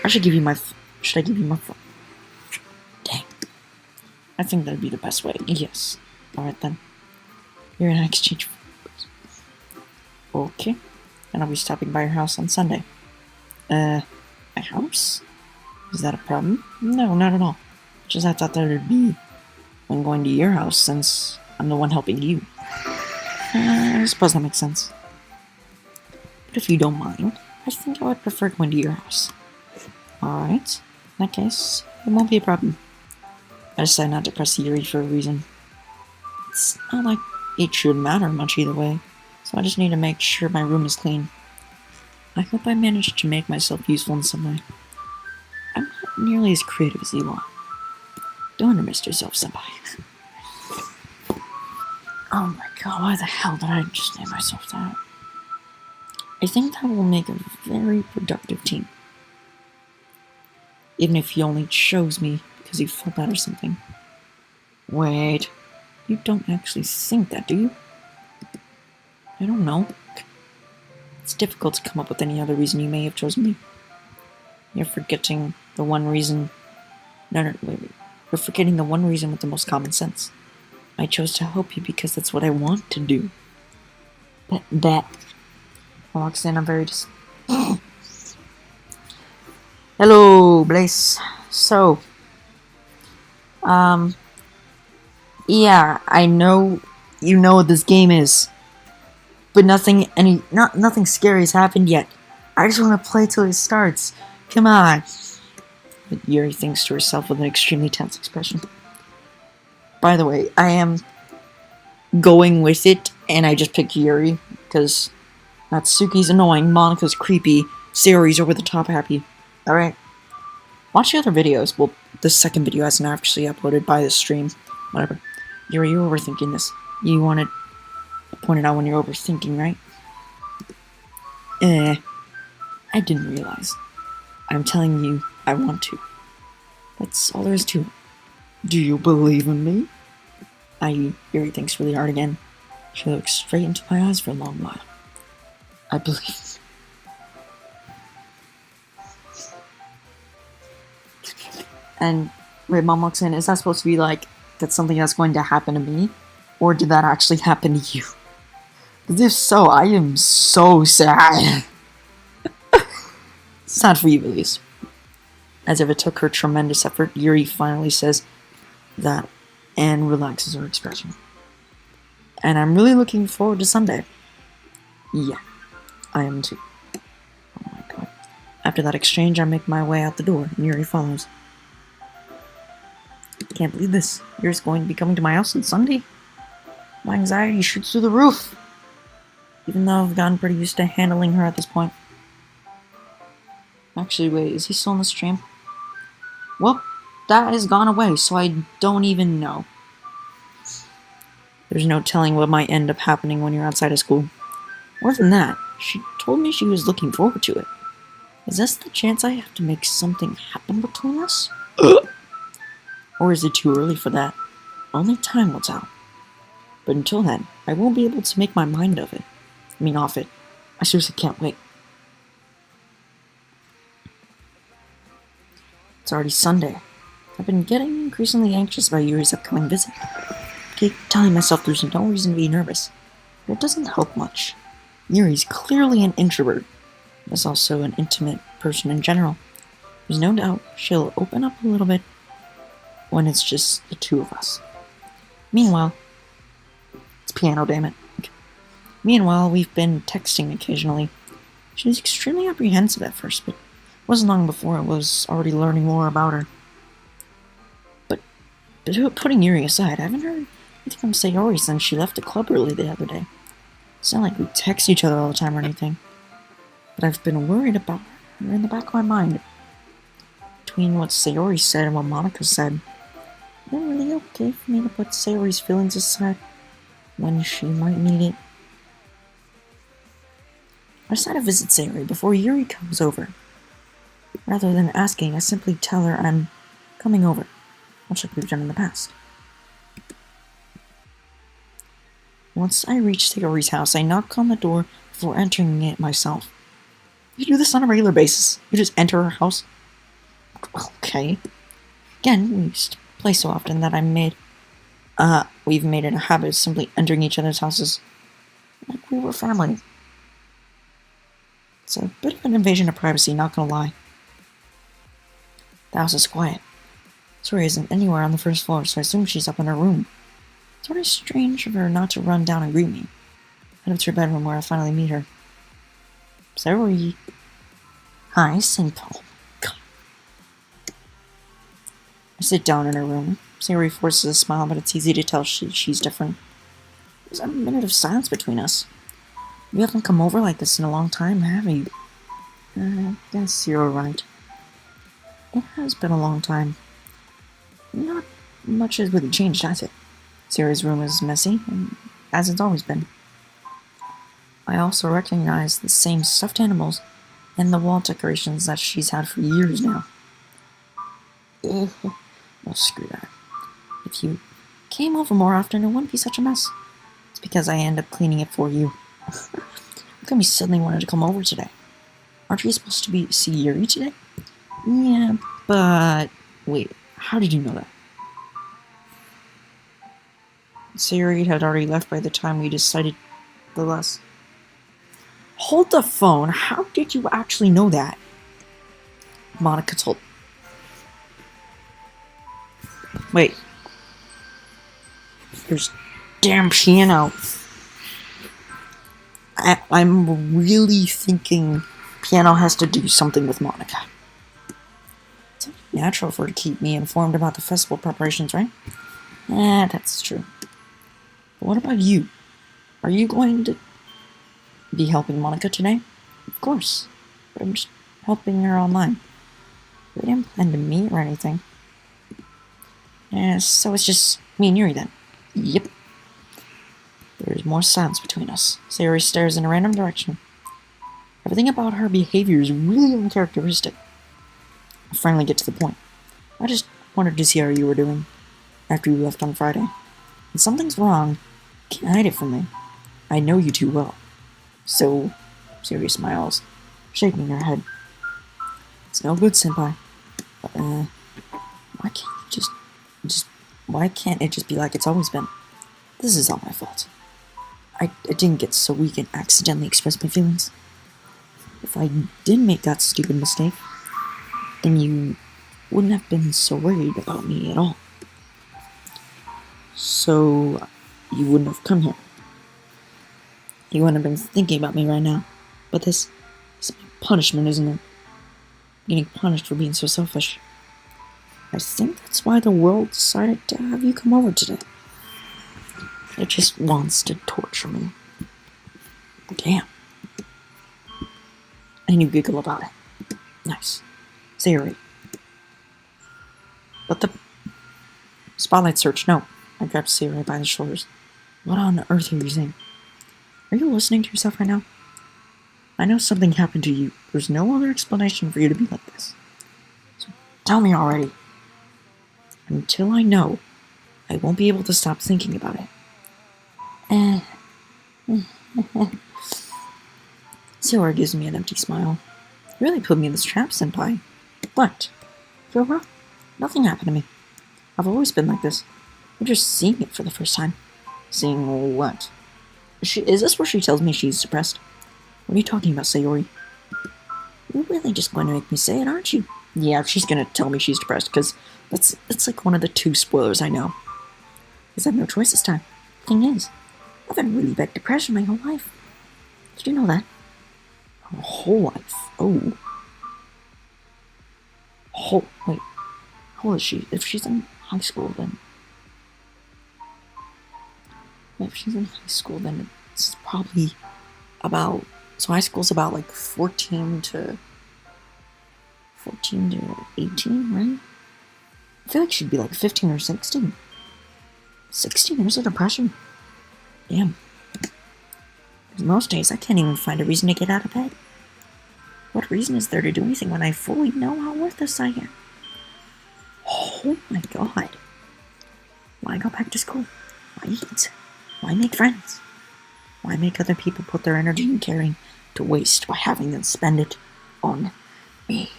Should I give you my phone? Dang. I think that'd be the best way. Yes. Alright then. You're in exchange. Okay. And I'll be stopping by your house on Sunday. My house? Is that a problem? No, not at all. Just I thought that it'd be when going to your house since I'm the one helping you. I suppose that makes sense. But if you don't mind, I think I would prefer going to your house. Alright. In that case, it won't be a problem. I decided not to press Yuri for a reason. It's not like it should matter much either way, so I just need to make sure my room is clean. I hope I managed to make myself useful in some way. I'm not nearly as creative as you are. Don't underestimate yourself, senpai. Oh my god, why the hell did I just name myself that? I think that will make a very productive team. Even if he only chose me because he felt bad or something. Wait, you don't actually think that, do you? I don't know. It's difficult to come up with any other reason you may have chosen me. You're forgetting the one reason... No, wait. You're forgetting the one reason with the most common sense. I chose to help you because that's what I want to do. That... Walks in, I'm very Hello, Blaze. So... Yeah, I know you know what this game is. But nothing scary has happened yet. I just want to play till it starts. Come on. But Yuri thinks to herself with an extremely tense expression. By the way, I am going with it, and I just picked Yuri, because Natsuki's annoying, Monika's creepy, Sayori's over the top happy. Alright. Watch the other videos. Well, the second video hasn't actually uploaded by this stream. Whatever. Yuri, you're overthinking this. You wanted to point it out when you're overthinking, right? I didn't realize. I'm telling you, I want to. That's all there is to it. Do you believe in me? Yuri thinks really hard again. She looks straight into my eyes for a long while. I believe. And wait, Mom walks in. Is that supposed to be like, that's something that's going to happen to me? Or did that actually happen to you? Because if so, I am so sad. Sad for you, at least. As if it took her tremendous effort, Yuri finally says that and relaxes her expression. And I'm really looking forward to Sunday. Yeah, I am too. Oh my god. After that exchange, I make my way out the door, and Yuri follows. Can't believe this. Yuri's going to be coming to my house on Sunday. My anxiety shoots through the roof. Even though I've gotten pretty used to handling her at this point. Actually, wait, is he still in the stream? Well, that has gone away, so I don't even know. There's no telling what might end up happening when you're outside of school. More than that, she told me she was looking forward to it. Is this the chance I have to make something happen between us? Or is it too early for that? Only time will tell. But until then, I won't be able to make my mind off it. I seriously can't wait. It's already Sunday. I've been getting increasingly anxious about Yuri's upcoming visit. I keep telling myself there's no reason to be nervous, but it doesn't help much. Yuri's clearly an introvert. Is also an intimate person in general. There's no doubt she'll open up a little bit when it's just the two of us. Meanwhile, it's piano, damn it. Meanwhile, we've been texting occasionally. She was extremely apprehensive at first, but it wasn't long before I was already learning more about her. But putting Yuri aside, I haven't heard anything from Sayori since she left the club early the other day. It's not like we text each other all the time or anything. But I've been worried about her in the back of my mind. Between what Sayori said and what Monica said, is it really okay for me to put Sayori's feelings aside when she might need it? I decided to visit Sayori before Yuri comes over. Rather than asking, I simply tell her I'm coming over, much like we've done in the past. Once I reach Sayori's house, I knock on the door before entering it myself. You do this on a regular basis? You just enter her house? Okay. Again, we used to play so often that we've made it a habit of simply entering each other's houses like we were family. It's a bit of an invasion of privacy, not gonna lie. The house is quiet. Sayori isn't anywhere on the first floor, so I assume she's up in her room. It's sort of strange of her not to run down and greet me. Head up to her bedroom where I finally meet her. Sayori. Hi, Senpai. I sit down in her room. Sayori forces a smile, but it's easy to tell she's different. There's a minute of silence between us. You haven't come over like this in a long time, have you? I guess you're right. It has been a long time. Not much has really changed, has it? Sayori's room is messy, as it's always been. I also recognize the same stuffed animals and the wall decorations that she's had for years now. Well, screw that. If you came over more often, it wouldn't be such a mess. It's because I end up cleaning it for you. How come you suddenly wanted to come over today? Aren't we supposed to see Yuri today? Yeah, but... Wait, how did you know that? Sayori had already left by the time we decided the last... Hold the phone, how did you actually know that? Monica told... Wait. There's damn piano. I'm really thinking piano has to do something with Monica. It's only natural for her to keep me informed about the festival preparations, right? That's true. But what about you? Are you going to be helping Monica today? Of course. But I'm just helping her online. We didn't plan to meet or anything. So it's just me and Yuri then. Yep. There's more silence between us. Sayori stares in a random direction. Everything about her behavior is really uncharacteristic. I finally get to the point. I just wanted to see how you were doing after you left on Friday. If something's wrong, you can't hide it from me. I know you too well. So, Sayori smiles, shaking her head. It's no good, Senpai. But, why can't it just be like it's always been? This is all my fault. I didn't get so weak and accidentally express my feelings. If I didn't make that stupid mistake, then you wouldn't have been so worried about me at all. So, you wouldn't have come here. You wouldn't have been thinking about me right now. But this is my punishment, isn't it? Getting punished for being so selfish. I think that's why the world decided to have you come over today. It just wants to torture me. Damn. And you giggle about it. Nice. Sayori. But the spotlight search, no. I grabbed Sayori by the shoulders. What on earth are you saying? Are you listening to yourself right now? I know something happened to you. There's no other explanation for you to be like this. So tell me already. Until I know, I won't be able to stop thinking about it. Sayori gives me an empty smile. You really put me in this trap, senpai. What? You're wrong. Nothing happened to me. I've always been like this. You're just seeing it for the first time. Seeing what? Is this where she tells me she's depressed? What are you talking about, Sayori? You're really just going to make me say it, aren't you? Yeah, she's going to tell me she's depressed, because that's like one of the 2 spoilers I know. Because I have no choice this time. Thing is, I've had really bad depression my whole life. Did you know that? Her whole life? Oh. Wait. How old is she? If she's in high school, then... If she's in high school, then it's probably about... So high school's about like 14 to 18, right? I feel like she'd be like 15 or 16. 16 years of depression. Damn. Because most days I can't even find a reason to get out of bed. What reason is there to do anything when I fully know how worthless I am? Oh my god. Why go back to school? Why eat? Why make friends? Why make other people put their energy in caring to waste by having them spend it on me?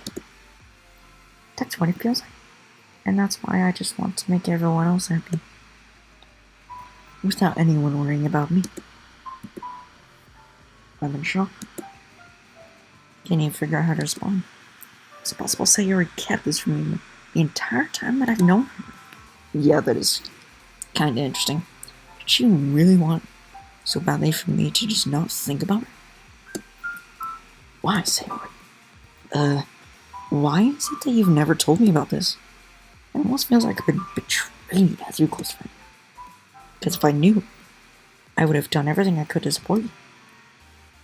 That's what it feels like. And that's why I just want to make everyone else happy. Without anyone worrying about me. I'm in shock. Can't even figure out how to respond. Is it possible Sayori kept this from me the entire time that I've known her? Yeah, that is kinda interesting. Did she really want so badly for me to just not think about her? Why, Sayori? Why is it that you've never told me about this? It almost feels like I've been betrayed as your close friend. Because if I knew, I would have done everything I could to support you.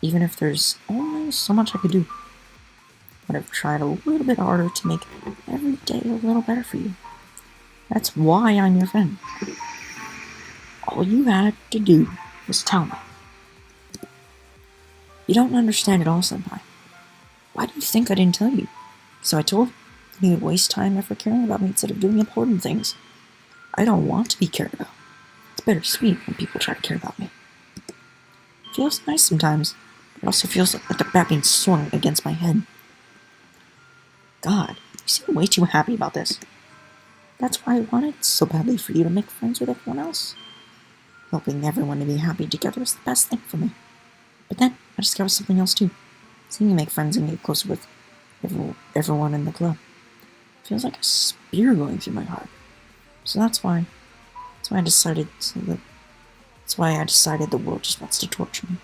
Even if there's only so much I could do. I would have tried a little bit harder to make every day a little better for you. That's why I'm your friend. All you had to do was tell me. You don't understand at all, senpai. Why do you think I didn't tell you? So I told you would waste time ever caring about me instead of doing important things. I don't want to be cared about. It's bittersweet when people try to care about me. It feels nice sometimes. It also feels like the bat being swung against my head. God, you seem way too happy about this. That's why I wanted so badly for you to make friends with everyone else. Helping everyone to be happy together is the best thing for me. But then, I discovered something else too. Seeing you make friends and get closer with everyone in the club feels like a spear going through my heart. So that's why I decided the world just wants to torture me.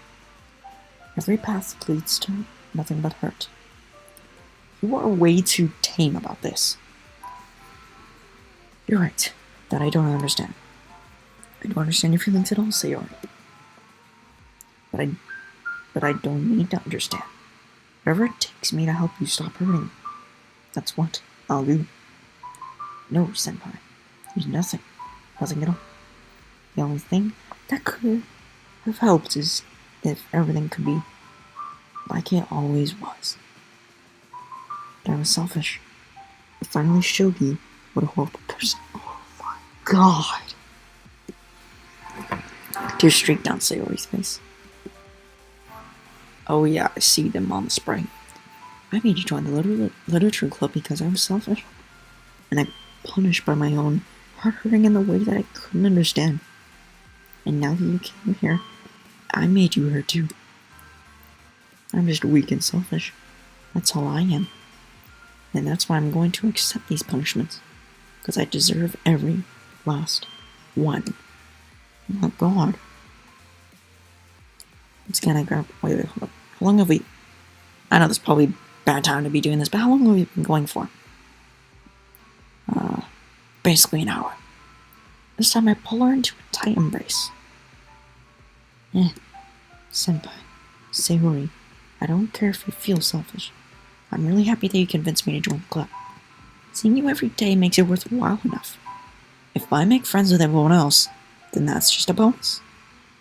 Every path leads to nothing but hurt. You are way too tame about this. You're right, that I don't understand. I don't understand your feelings at all, Sayori. But I don't need to understand. Whatever it takes me to help you stop hurting, that's what I'll do. No, senpai. There's nothing. Nothing at all. The only thing that could have helped is if everything could be like it always was. But I was selfish. I finally showed you what a horrible person. Oh my god. Tears streaked down Sayori's face. Oh yeah, I see them on the spray. I made you join the literature club because I was selfish. And I'm punished by my own heart hurting in the way that I couldn't understand. And now that you came here, I made you hurt too. I'm just weak and selfish. That's all I am. And that's why I'm going to accept these punishments. Because I deserve every last one. Oh God. It's gonna grab. Wait, hold up. How long have we. I know this is probably a bad time to be doing this, but how long have we been going for? Basically an hour. This time I pull her into a tight embrace. Senpai, Sayori, I don't care if you feel selfish. I'm really happy that you convinced me to join the club. Seeing you every day makes it worthwhile enough. If I make friends with everyone else, then that's just a bonus.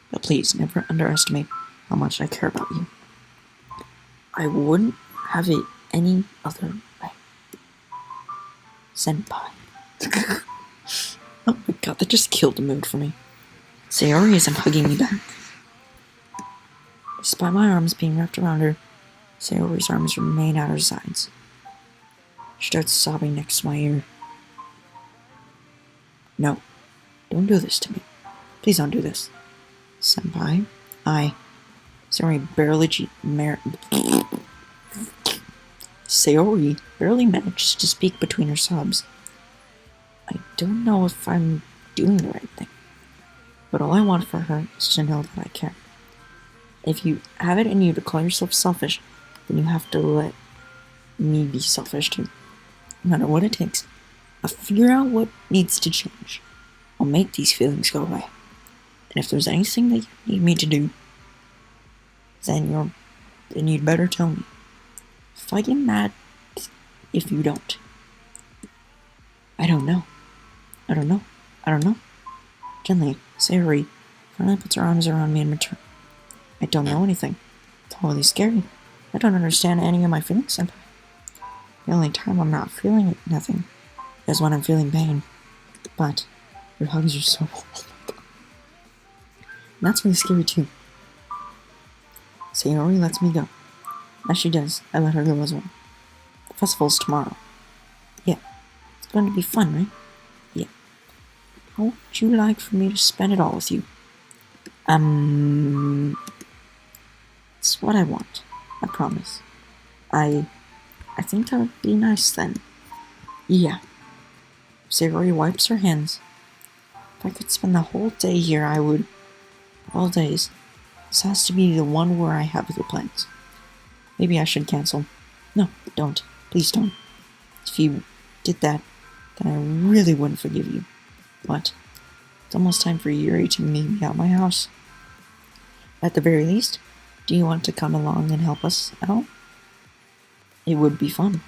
But please, never underestimate how much I care about you. I wouldn't have it any other way. Senpai. Oh my god, that just killed the mood for me. Sayori isn't hugging me back. Despite my arms being wrapped around her, Sayori's arms remain at her sides. She starts sobbing next to my ear. No, don't do this to me. Please don't do this. Senpai, Sayori barely managed to speak between her sobs. I don't know if I'm doing the right thing, but all I want for her is to know that I care. If you have it in you to call yourself selfish, then you have to let me be selfish too. No matter what it takes, I'll figure out what needs to change. I'll make these feelings go away. And if there's anything that you need me to do, then you'd better tell me. If I get mad if you don't. I don't know. Gently, Sayori finally puts her arms around me in return. I don't know anything. It's totally scary. I don't understand any of my feelings, Senpai. The only time I'm not feeling nothing is when I'm feeling pain. But your hugs are so... And that's really scary too. Sayori lets me go. As she does, I let her go as well. The festival's tomorrow. Yeah. It's going to be fun, right? Yeah. How would you like for me to spend it all with you? It's what I want. I promise. I think that would be nice then. Yeah. Sayori wipes her hands. If I could spend the whole day here, I would. All days. This has to be the one where I have the plans. Maybe I should cancel. No, don't. Please don't. If you did that, then I really wouldn't forgive you. But it's almost time for Yuri to meet me at my house. At the very least, do you want to come along and help us out? It would be fun. Do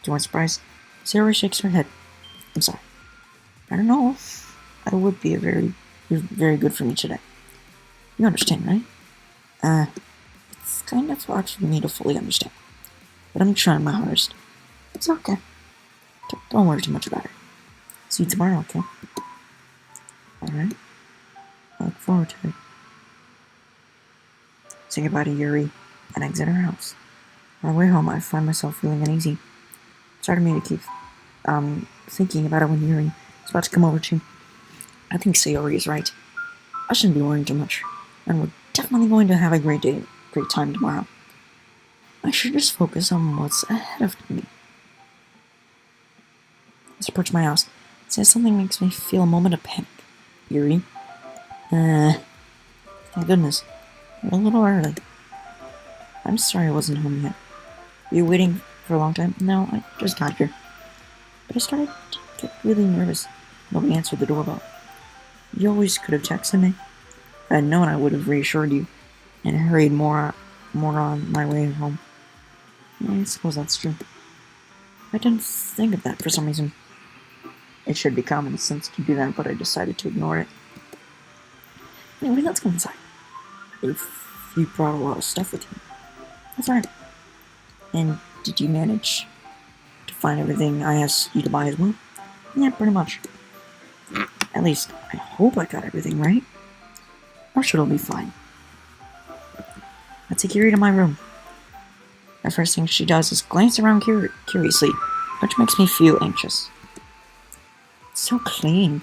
you want a surprise? Sarah shakes her head. I'm sorry. I don't know if I would be you're very good for me today. You understand, right? It's kind of hard for me to fully understand. But I'm trying my hardest. It's okay. Don't worry too much about it. See you tomorrow, okay? Alright. I look forward to it. Say goodbye to Yuri and exit her house. On the way home, I find myself feeling uneasy. It's hard for me to keep thinking about it when Yuri is about to come over too. I think Sayori is right. I shouldn't be worrying too much. And we're definitely going to have a great time tomorrow. I should just focus on what's ahead of me. As I approach my house, it says something makes me feel a moment of panic. Yuri? Thank goodness. We're a little early. I'm sorry I wasn't home yet. Were you waiting for a long time? No, I just got here. But I started to get really nervous. Nobody answered the doorbell. You always could have texted me. If I had known, I would have reassured you and hurried more on my way home. Yeah, I suppose that's true. I didn't think of that for some reason. It should be common sense to do that, but I decided to ignore it. Anyway, let's go inside. If you brought a lot of stuff with you. That's right. And did you manage to find everything I asked you to buy as well? Yeah, pretty much. At least, I hope I got everything right. I'm sure it'll be fine. I take Yuri to my room. The first thing she does is glance around curiously, which makes me feel anxious. It's so clean.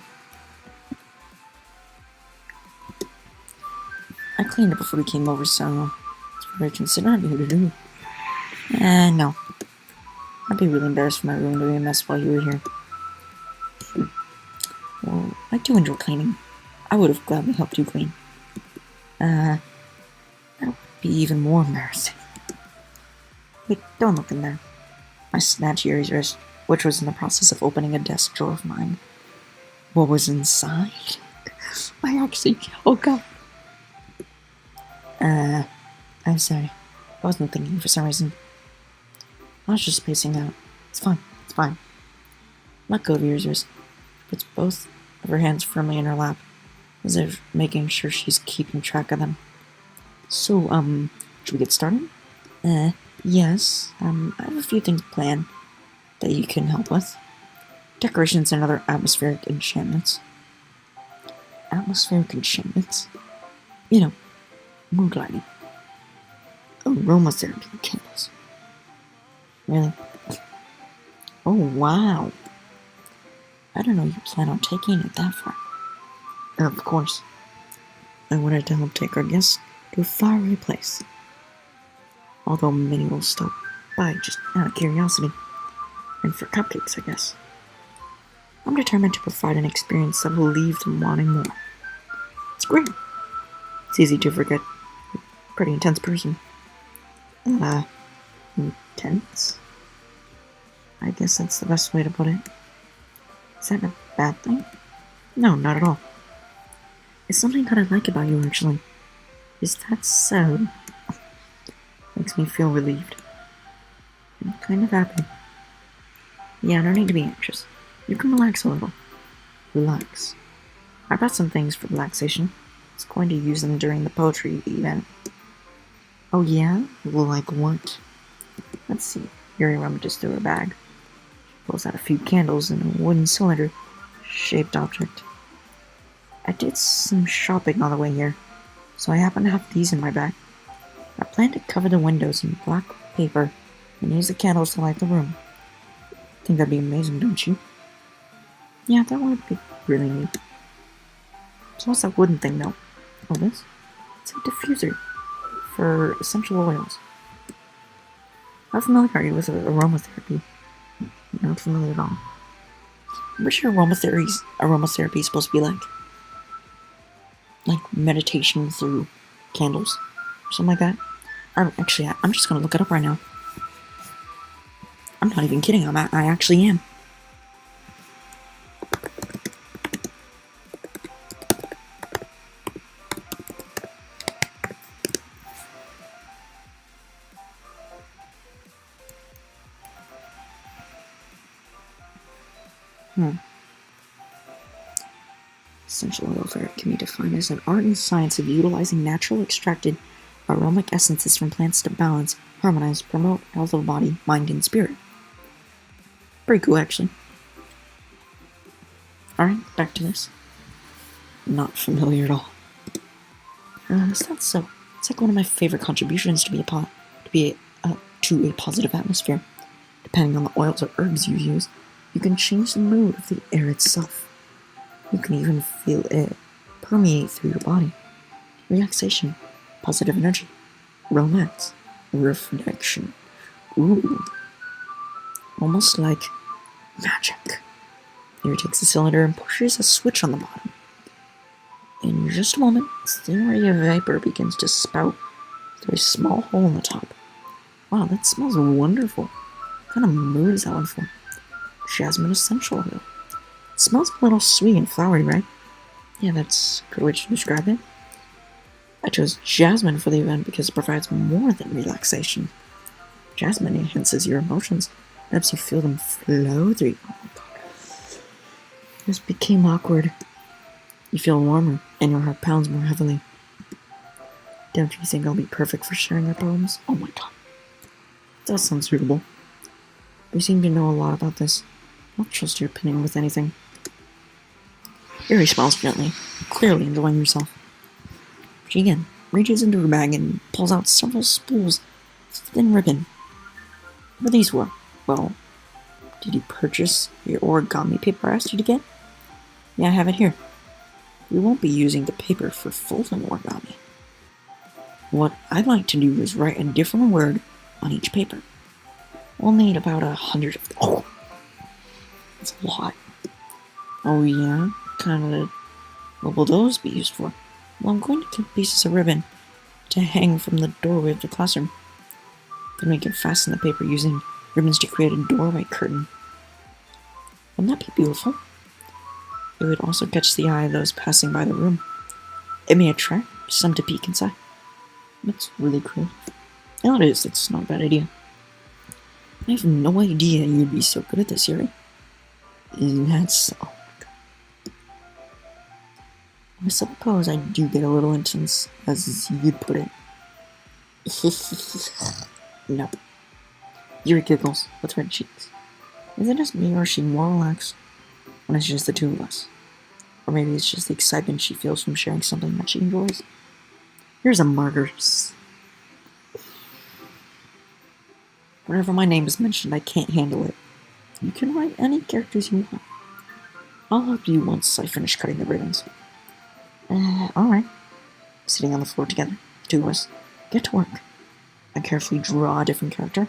I cleaned it before we came over, so it's very considerate of you to do. No. I'd be really embarrassed for my room to be a mess while you were here. Well, I do enjoy cleaning. I would have gladly helped you clean. That would be even more embarrassing. Wait, don't look in there. I snatched Yuri's wrist, which was in the process of opening a desk drawer of mine. What was inside? Oh god. I'm sorry. I wasn't thinking for some reason. I was just spacing out. It's fine. Let go of Yuri's wrist. She puts both of her hands firmly in her lap, as if making sure she's keeping track of them. So, should we get started? Yes. I have a few things planned that you can help with. Decorations and other atmospheric enchantments. Atmospheric enchantments? You know, mood lighting. Aromatherapy candles. Really? Oh, wow. I don't know you plan on taking it that far. Of course. I wanted to help take our guests to a faraway place. Although many will stop by just out of curiosity. And for cupcakes, I guess. I'm determined to provide an experience that will leave them wanting more. It's great. It's easy to forget. Pretty intense person. Intense? I guess that's the best way to put it. Is that a bad thing? No, not at all. It's something that I like about you, actually. Is that so? Makes me feel relieved. I'm kind of happy. Yeah, no need to be anxious. You can relax a little. Relax. I brought some things for relaxation. I was going to use them during the poetry event. Oh yeah? Like what? Let's see. Yuri rummages through her bag. Pulls out a few candles and a wooden cylinder-shaped object. I did some shopping on the way here, so I happen to have these in my bag. I plan to cover the windows in black paper and use the candles to light the room. Think that'd be amazing, don't you? Yeah, that would be really neat. So what's that wooden thing, though? Oh, this? It's a diffuser for essential oils. How familiar are you with aromatherapy? Not familiar at all. I'm pretty sure aromatherapy is supposed to be like meditation through candles. Something like that. Actually, I'm just gonna look it up right now. I'm not even kidding. I actually am. Essential oil therapy can be defined as an art and science of utilizing natural extracted aromatic essences from plants to balance, harmonize, promote health of body, mind, and spirit. Pretty cool, actually. Alright, back to this. Not familiar at all. Is that so? It's like one of my favorite contributions to a positive atmosphere. Depending on the oils or herbs you use, you can change the mood of the air itself. You can even feel it permeate through your body. Relaxation, positive energy, romance, reflection. Ooh. Almost like magic. Here takes the cylinder and pushes a switch on the bottom. In just a moment, a thin ray of vapor begins to spout through a small hole in the top. Wow, that smells wonderful. What kind of mood is that one for? Jasmine essential oil. It smells a little sweet and flowery, right? Yeah, that's a good way to describe it. I chose jasmine for the event because it provides more than relaxation. Jasmine enhances your emotions, helps you feel them flow through you. Oh my god. This became awkward. You feel warmer, and your heart pounds more heavily. Don't you think I'll be perfect for sharing our poems? Oh my god. That sounds suitable. You seem to know a lot about this. I'll trust your opinion with anything. Yuri smiles gently, clearly enjoying herself. She again reaches into her bag and pulls out several spools of thin ribbon. What are these for? Well, did you purchase your origami paper I asked you to get? Yeah, I have it here. We won't be using the paper for folding origami. What I'd like to do is write a different word on each paper. We'll need about 100 of them. Oh, that's a lot. Oh yeah? What will those be used for? Well, I'm going to cut pieces of ribbon to hang from the doorway of the classroom. Then we can fasten the paper using ribbons to create a doorway curtain. Wouldn't that be beautiful? It would also catch the eye of those passing by the room. It may attract some to peek inside. That's really creative. No, it is. It's not a bad idea. I have no idea you'd be so good at this, Yuri. Isn't that so? I suppose I do get a little intense, as you'd put it. No. Yuri giggles with red cheeks. Is it just me, or is she more relaxed when it's just the two of us? Or maybe it's just the excitement she feels from sharing something that she enjoys. Here's a marker. Whenever my name is mentioned, I can't handle it. You can write any characters you want. I'll help you once I finish cutting the ribbons. Alright. Sitting on the floor together, the two of us, get to work. I carefully draw a different character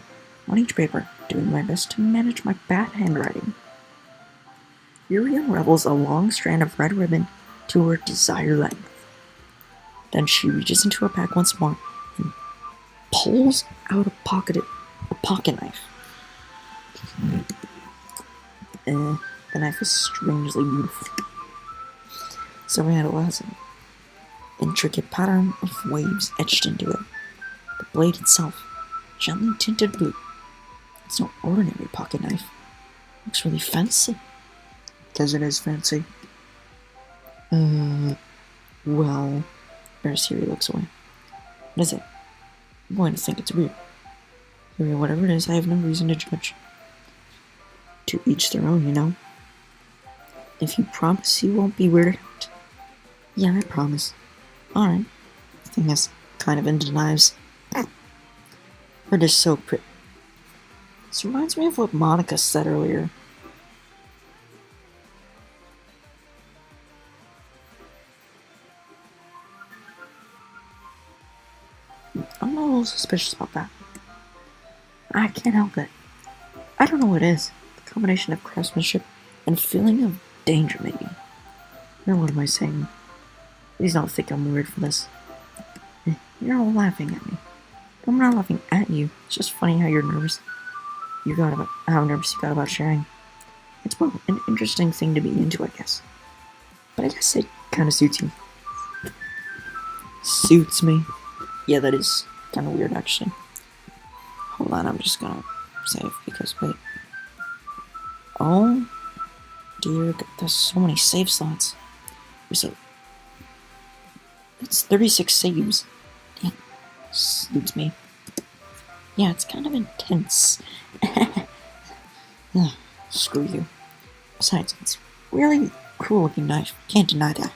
on each paper, doing my best to manage my bad handwriting. Yuri unravels a long strand of red ribbon to her desired length. Then she reaches into her pack once more and pulls out a pocket knife. The knife is strangely beautiful. So handle has an intricate pattern of waves etched into it. The blade itself, gently tinted blue. It's no ordinary pocket knife. It looks really fancy. Because it is fancy. Well... Sayori looks away. What is it? I'm going to think it's weird. Whatever it is, I have no reason to judge. To each their own, you know? If you promise you won't be weirded out. Yeah, I promise. Alright. The thing is kind of into knives. But it's so pretty. This reminds me of what Monica said earlier. I'm a little suspicious about that. I can't help it. I don't know what it is. The combination of craftsmanship and feeling of danger, maybe. Now what am I saying? Please don't think I'm weird for this. You're all laughing at me. I'm not laughing at you. It's just funny how you're nervous. How nervous you got about sharing. It's well, an interesting thing to be into, I guess. But I guess it kind of suits you. Suits me? Yeah, that is kind of weird, actually. Hold on, I'm just gonna save because, wait. Oh, dear, there's so many save slots. It's 36 saves. Damn, suits me. Yeah, it's kind of intense. Screw you. Besides, it's really cool looking knife. Can't deny that.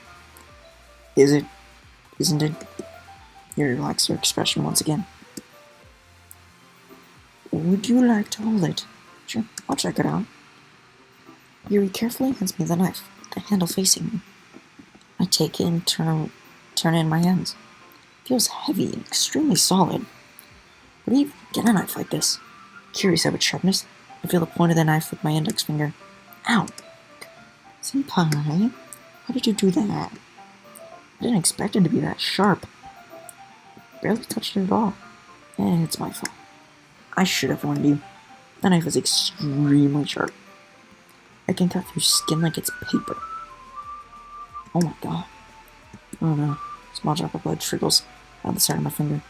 Is it? Isn't it? Yuri relaxes her expression once again. Would you like to hold it? Sure, I'll check it out. Yuri carefully hands me the knife, the handle facing me. I take it and turn it in my hands. It feels heavy and extremely solid. Where do you get a knife like this? Curious of its sharpness, I feel the point of the knife with my index finger. Ow! Senpai, how did you do that? I didn't expect it to be that sharp. Barely touched it at all. It's my fault. I should have warned you. That knife is extremely sharp. It can cut through skin like it's paper. Oh my god. Oh no. Small drop of blood trickles out the side of my finger.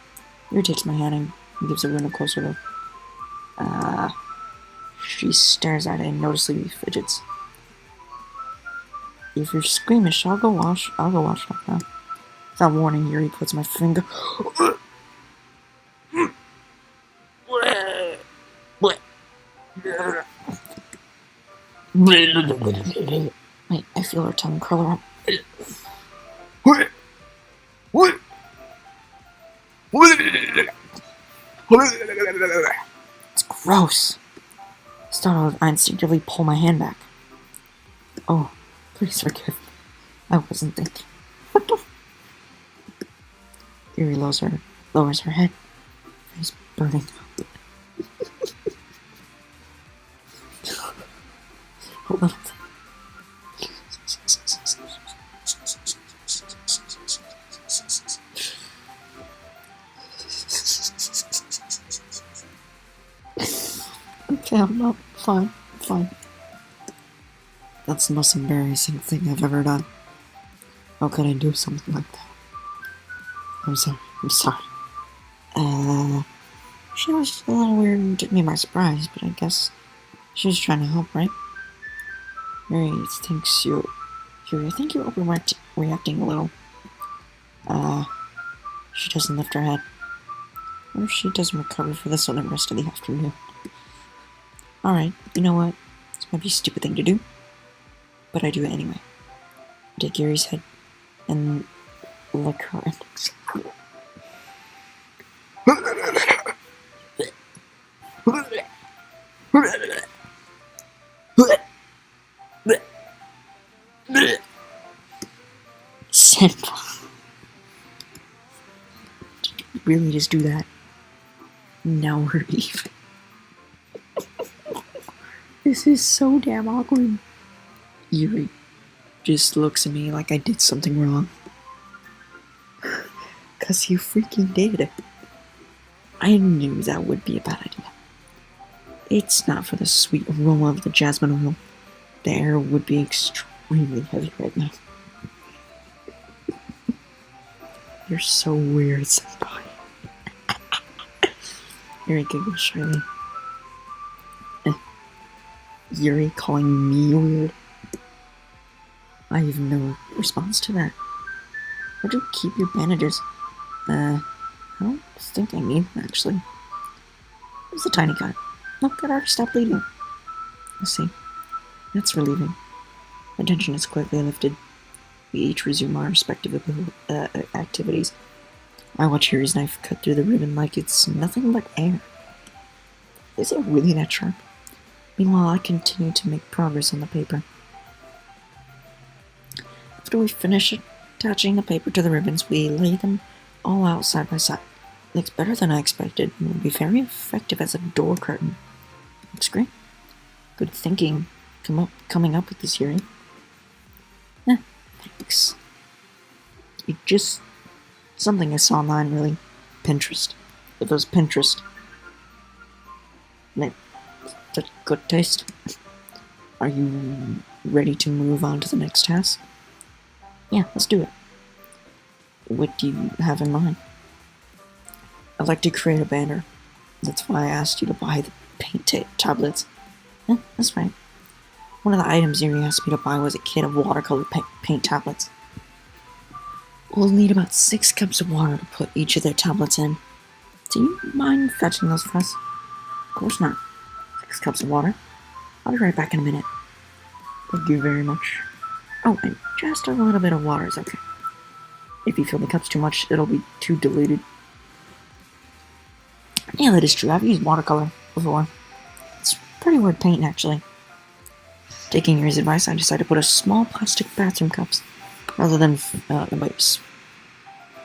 Yuri takes my hand and gives it a closer look. She stares at it and noticeably fidgets. If you're squeamish, I'll go wash up now. Without warning, Yuri puts my finger. Wait, I feel her tongue curl up. It's gross. Startled, I instinctively pull my hand back. Oh, please forgive me. I wasn't thinking. What the? Yuri lowers her lowers her head, face burning up. A little. Okay, I'm not. Fine. That's the most embarrassing thing I've ever done. How could I do something like that? I'm sorry. She was a little weird and took me by surprise, but I guess she was trying to help, right? Yuri thinks I think you're overreacting a little. She doesn't lift her head. What if she doesn't recover for this one the rest of the afternoon? Alright, you know what? This might be a stupid thing to do, but I do it anyway. I take Yuri's head and lick her. Senpai. Did you really just do that? Now we're even. This is so damn awkward. Yuri just looks at me like I did something wrong. 'Cause you freaking did it. I knew that would be a bad idea. It's not for the sweet aroma of the jasmine oil. The air would be extremely heavy right now. You're so weird, senpai. Yuri giggles shyly. Yuri calling me weird? I have no response to that. Where'd you keep your bandages? I don't think I need them, actually. Where's a tiny cut? Look, it already stopped bleeding. I see. That's relieving. My tension is quickly lifted. We each resume our respective activities. I watch Yuri's knife cut through the ribbon like it's nothing but air. Is it really that sharp? Meanwhile, I continue to make progress on the paper. After we finish attaching the paper to the ribbons, we lay them all out side by side. Looks better than I expected and will be very effective as a door curtain. Looks great. Good thinking coming up with this, Yuri. Thanks. It's just something I saw online, really. Pinterest. If it was Pinterest. That's good taste. Are you ready to move on to the next task? Yeah, let's do it. What do you have in mind? I'd like to create a banner. That's why I asked you to buy the paint tablets. Yeah, that's right. One of the items Yuri asked me to buy was a kit of watercolor paint tablets. We'll need about 6 cups of water to put each of their tablets in. Do you mind fetching those for us? Of course not. 6 cups of water. I'll be right back in a minute. Thank you very much. Oh, and just a little bit of water is okay. If you fill the cups too much, it'll be too diluted. Yeah, that is true. I've used watercolor before. It's pretty weird paint, actually. Taking Yuri's advice, I decided to put a small plastic bathroom cups rather than wipes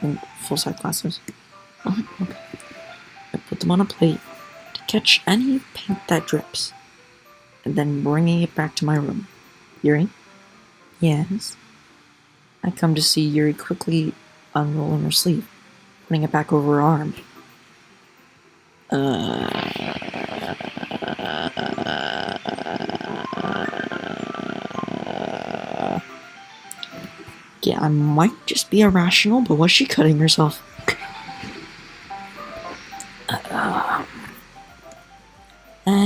in full-size glasses. Oh, okay. I put them on a plate to catch any paint that drips, and then bringing it back to my room. Yuri? Yes? I come to see Yuri quickly unrolling her sleeve, putting it back over her arm. Yeah, I might just be irrational, but was she cutting herself?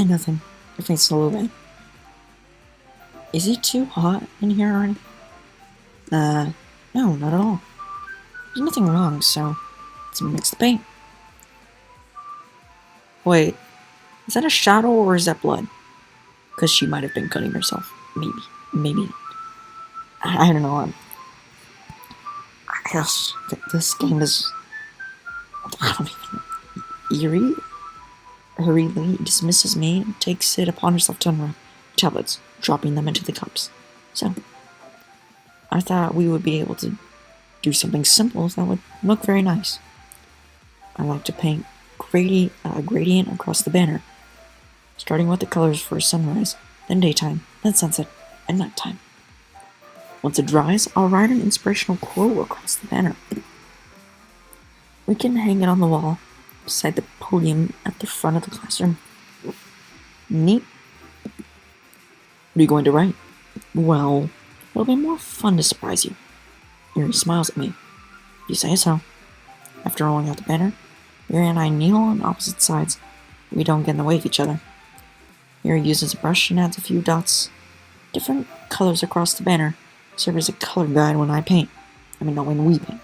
Nothing. Her face is a little bit. Is it too hot in here already? No, not at all. There's nothing wrong, so let's mix the paint. Wait, is that a shadow or is that blood? Because she might have been cutting herself. Maybe. I don't know. I guess this game is. I don't even. Yuri hurriedly dismisses me and takes it upon herself to unwrap tablets, dropping them into the cups. So, I thought we would be able to do something simple that would look very nice. I like to paint gradient across the banner, starting with the colors for sunrise, then daytime, then sunset, and nighttime. Once it dries, I'll write an inspirational quote across the banner. We can hang it on the wall beside the podium at the front of the classroom. Neat. What are you going to write? Well, it'll be more fun to surprise you. Yuri smiles at me. You say so. After rolling out the banner, Yuri and I kneel on opposite sides. We don't get in the way of each other. Yuri uses a brush and adds a few dots. Different colors across the banner serve as a color guide when I paint. When we paint.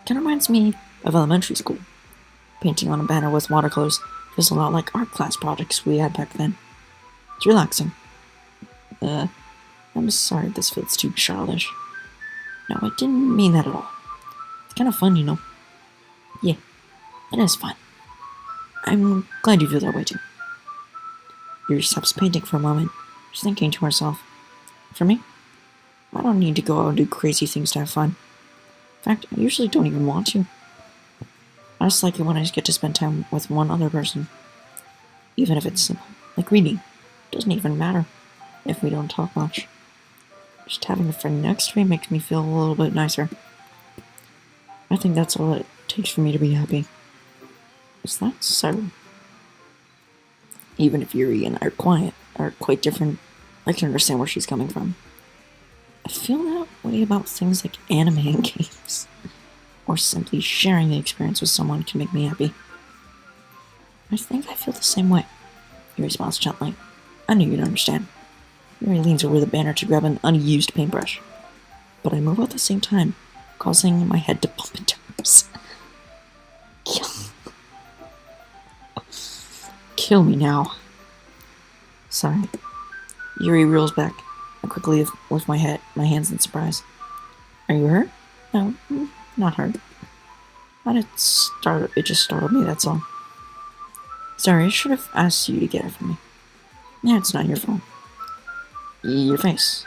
Kind of reminds me of elementary school. Painting on a banner with watercolors feels a lot like art class projects we had back then. It's relaxing. I'm sorry if this feels too childish. No, I didn't mean that at all. It's kind of fun, you know. Yeah, it is fun. I'm glad you feel that way too. Yuri stops painting for a moment. She's thinking to herself. For me, I don't need to go out and do crazy things to have fun. In fact, I usually don't even want to. I just like it when I just get to spend time with one other person. Even if it's simple, like reading. It doesn't even matter if we don't talk much. Just having a friend next to me makes me feel a little bit nicer. I think that's all it takes for me to be happy. Is that so? Even if Yuri and I are quite different, I can understand where she's coming from. I feel that way about things like anime and games. Or simply sharing the experience with someone can make me happy. I think I feel the same way. Yuri smiles gently. I knew you'd understand. Yuri leans over the banner to grab an unused paintbrush. But I move at the same time, causing my head to pump in terms. Kill me now. Sorry. Yuri reels back. I quickly lift my hands in surprise. Are you hurt? No, not hurt. It just startled me, that's all. Sorry, I should have asked you to get it for me. Yeah, it's not your fault. Your face.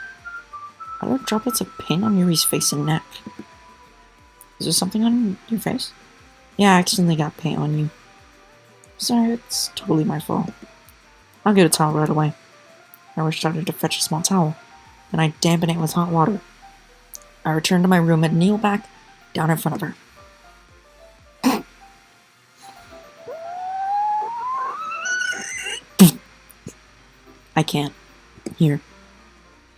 Are there droplets of paint on Yuri's face and neck? Is there something on your face? Yeah, I accidentally got paint on you. Sorry, it's totally my fault. I'll get a towel right away. I started to fetch a small towel, then I dampen it with hot water. I return to my room and kneel back down in front of her. I can't. Here.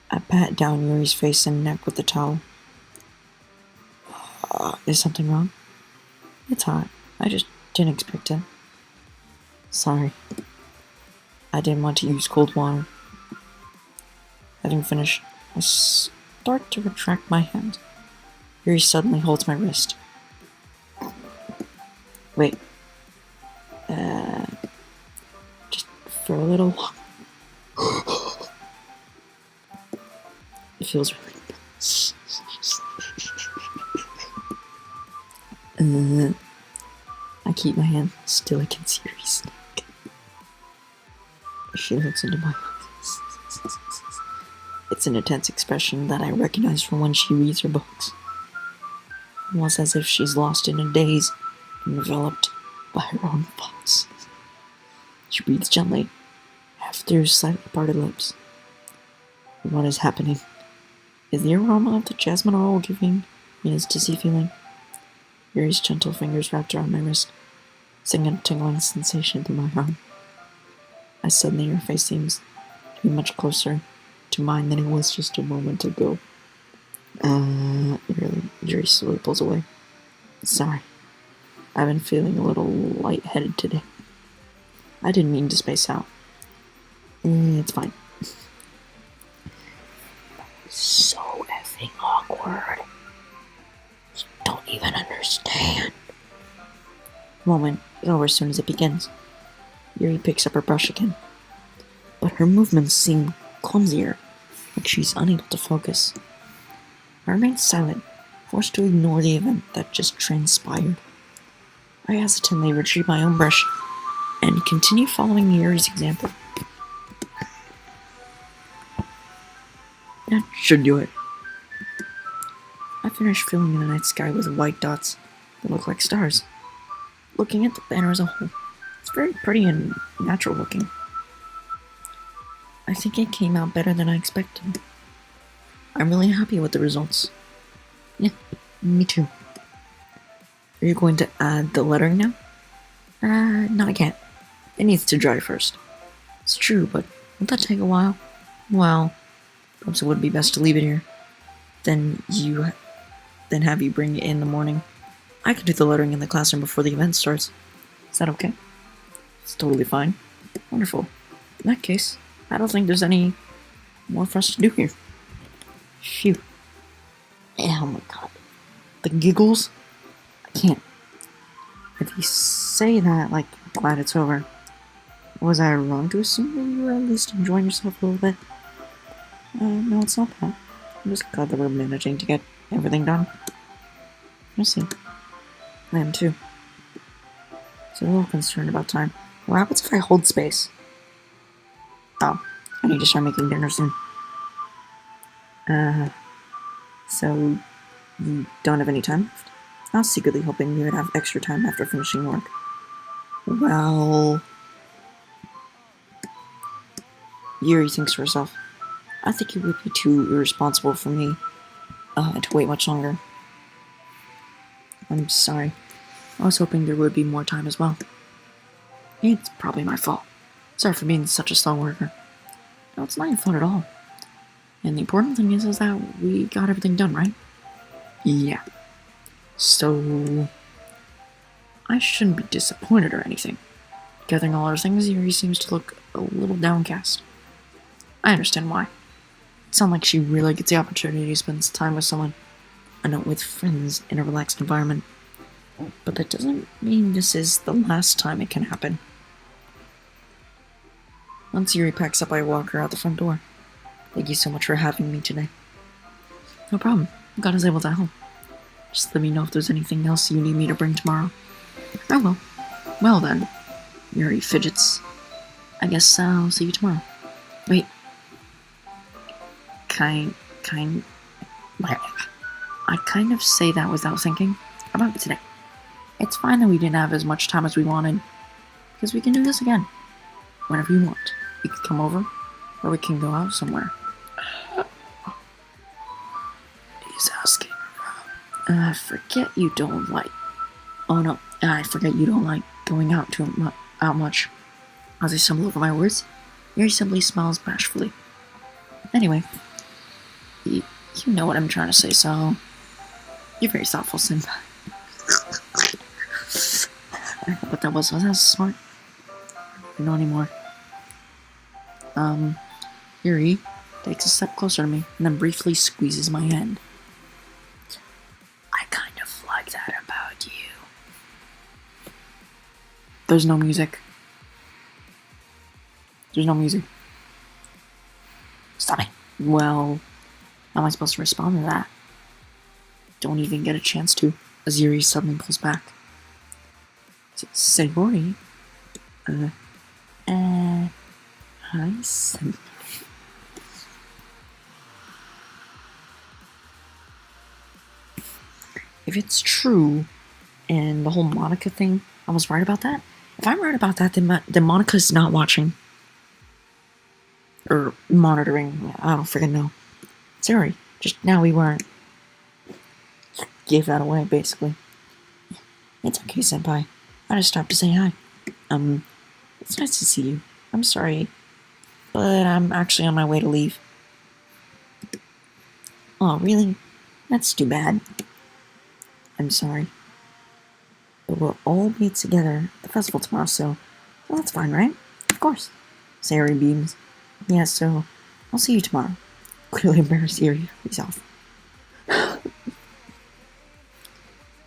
I pat down Yuri's face and neck with the towel. Is something wrong? It's hot. I just didn't expect it. Sorry. I didn't want to use cold water. Having finished, I start to retract my hand. Yuri suddenly holds my wrist. Wait. Just for a little while. It feels really good. I keep my hand still against Yuri's neck. She looks into my eyes. It's an intense expression that I recognize from when she reads her books. Almost as if she's lost in a daze, enveloped by her own thoughts. She breathes gently, half through slightly parted lips. What is happening? Is the aroma of the jasmine oil giving me this dizzy feeling? Yuri's gentle fingers wrapped around my wrist, sending a tingling sensation through my arm. Suddenly her face seems to be much closer to mine than it was just a moment ago. Yuri slowly pulls away. Sorry. I've been feeling a little lightheaded today. I didn't mean to space out. It's fine. So effing awkward. You don't even understand. The moment is over as soon as it begins. Yuri picks up her brush again. But her movements seem clumsier, like she's unable to focus. I remain silent, forced to ignore the event that just transpired. I hesitantly retrieve my own brush and continue following Yuri's example. That should do it. I finish filling in the night sky with white dots that look like stars. looking at the banner as a whole, it's very pretty and natural looking. I think it came out better than I expected. I'm really happy with the results. Yeah, me too. Are you going to add the lettering now? Not yet. It needs to dry first. It's true, but won't that take a while? Well, perhaps it would be best to leave it here. Then have you bring it in the morning. I can do the lettering in the classroom before the event starts. Is that okay? It's totally fine. Wonderful. In that case, I don't think there's any more for us to do here. Phew. Oh my god. The giggles? I can't. If you say that, like, glad it's over. Was I wrong to assume that you were at least enjoying yourself a little bit? No, it's not that. I'm just glad that we're managing to get everything done. I see. I am too. So a little concerned about time. What happens if I hold space? Oh, I need to start making dinner soon. So you don't have any time left? I was secretly hoping you would have extra time after finishing work. Well... Yuri thinks for herself. I think it would be too irresponsible for me to wait much longer. I'm sorry. I was hoping there would be more time as well. It's probably my fault. Sorry for being such a slow worker. No, it's not your fault at all. And the important thing is that we got everything done, right? Yeah. So... I shouldn't be disappointed or anything. Gathering all our things, Yuri seems to look a little downcast. I understand why. It sounds like she really gets the opportunity to spend time with someone, and not with friends in a relaxed environment. But that doesn't mean this is the last time it can happen. Once Yuri packs up, I walk her out the front door. Thank you so much for having me today. No problem. God is able to help. Just let me know if there's anything else you need me to bring tomorrow. I will. Well then. Yuri fidgets. I guess I'll see you tomorrow. Wait. I kind of say that without thinking about it today. It's fine that we didn't have as much time as we wanted, because we can do this again. Whenever you want. You can come over, or we can go out somewhere. He's asking. I forget you don't like... Oh no, I forget you don't like going out out much. As I stumble over my words, Yuri simply smiles bashfully. Anyway, you know what I'm trying to say, so... You're very thoughtful, Senpai. I don't know what that was. Was that smart? I don't know anymore. Yuri takes a step closer to me and then briefly squeezes my hand. I kind of like that about you. There's no music. There's no music. Stop it. Well, how am I supposed to respond to that? Don't even get a chance to, as Yuri suddenly pulls back. Sayori? Hi, Senpai. If it's true, and the whole Monica thing, I was right about that. If I'm right about that, then Monica's not watching. Or monitoring. I don't freaking know. Sorry, just now we weren't. Gave that away, basically. It's okay, Senpai. I just stopped to say hi. It's nice to see you. I'm sorry, but I'm actually on my way to leave. Oh, really? That's too bad. I'm sorry. But we'll all meet together at the festival tomorrow, so... Well, that's fine, right? Of course. Sayori beams. Yeah, so... I'll see you tomorrow. Clearly embarrassed Sayori. He's off.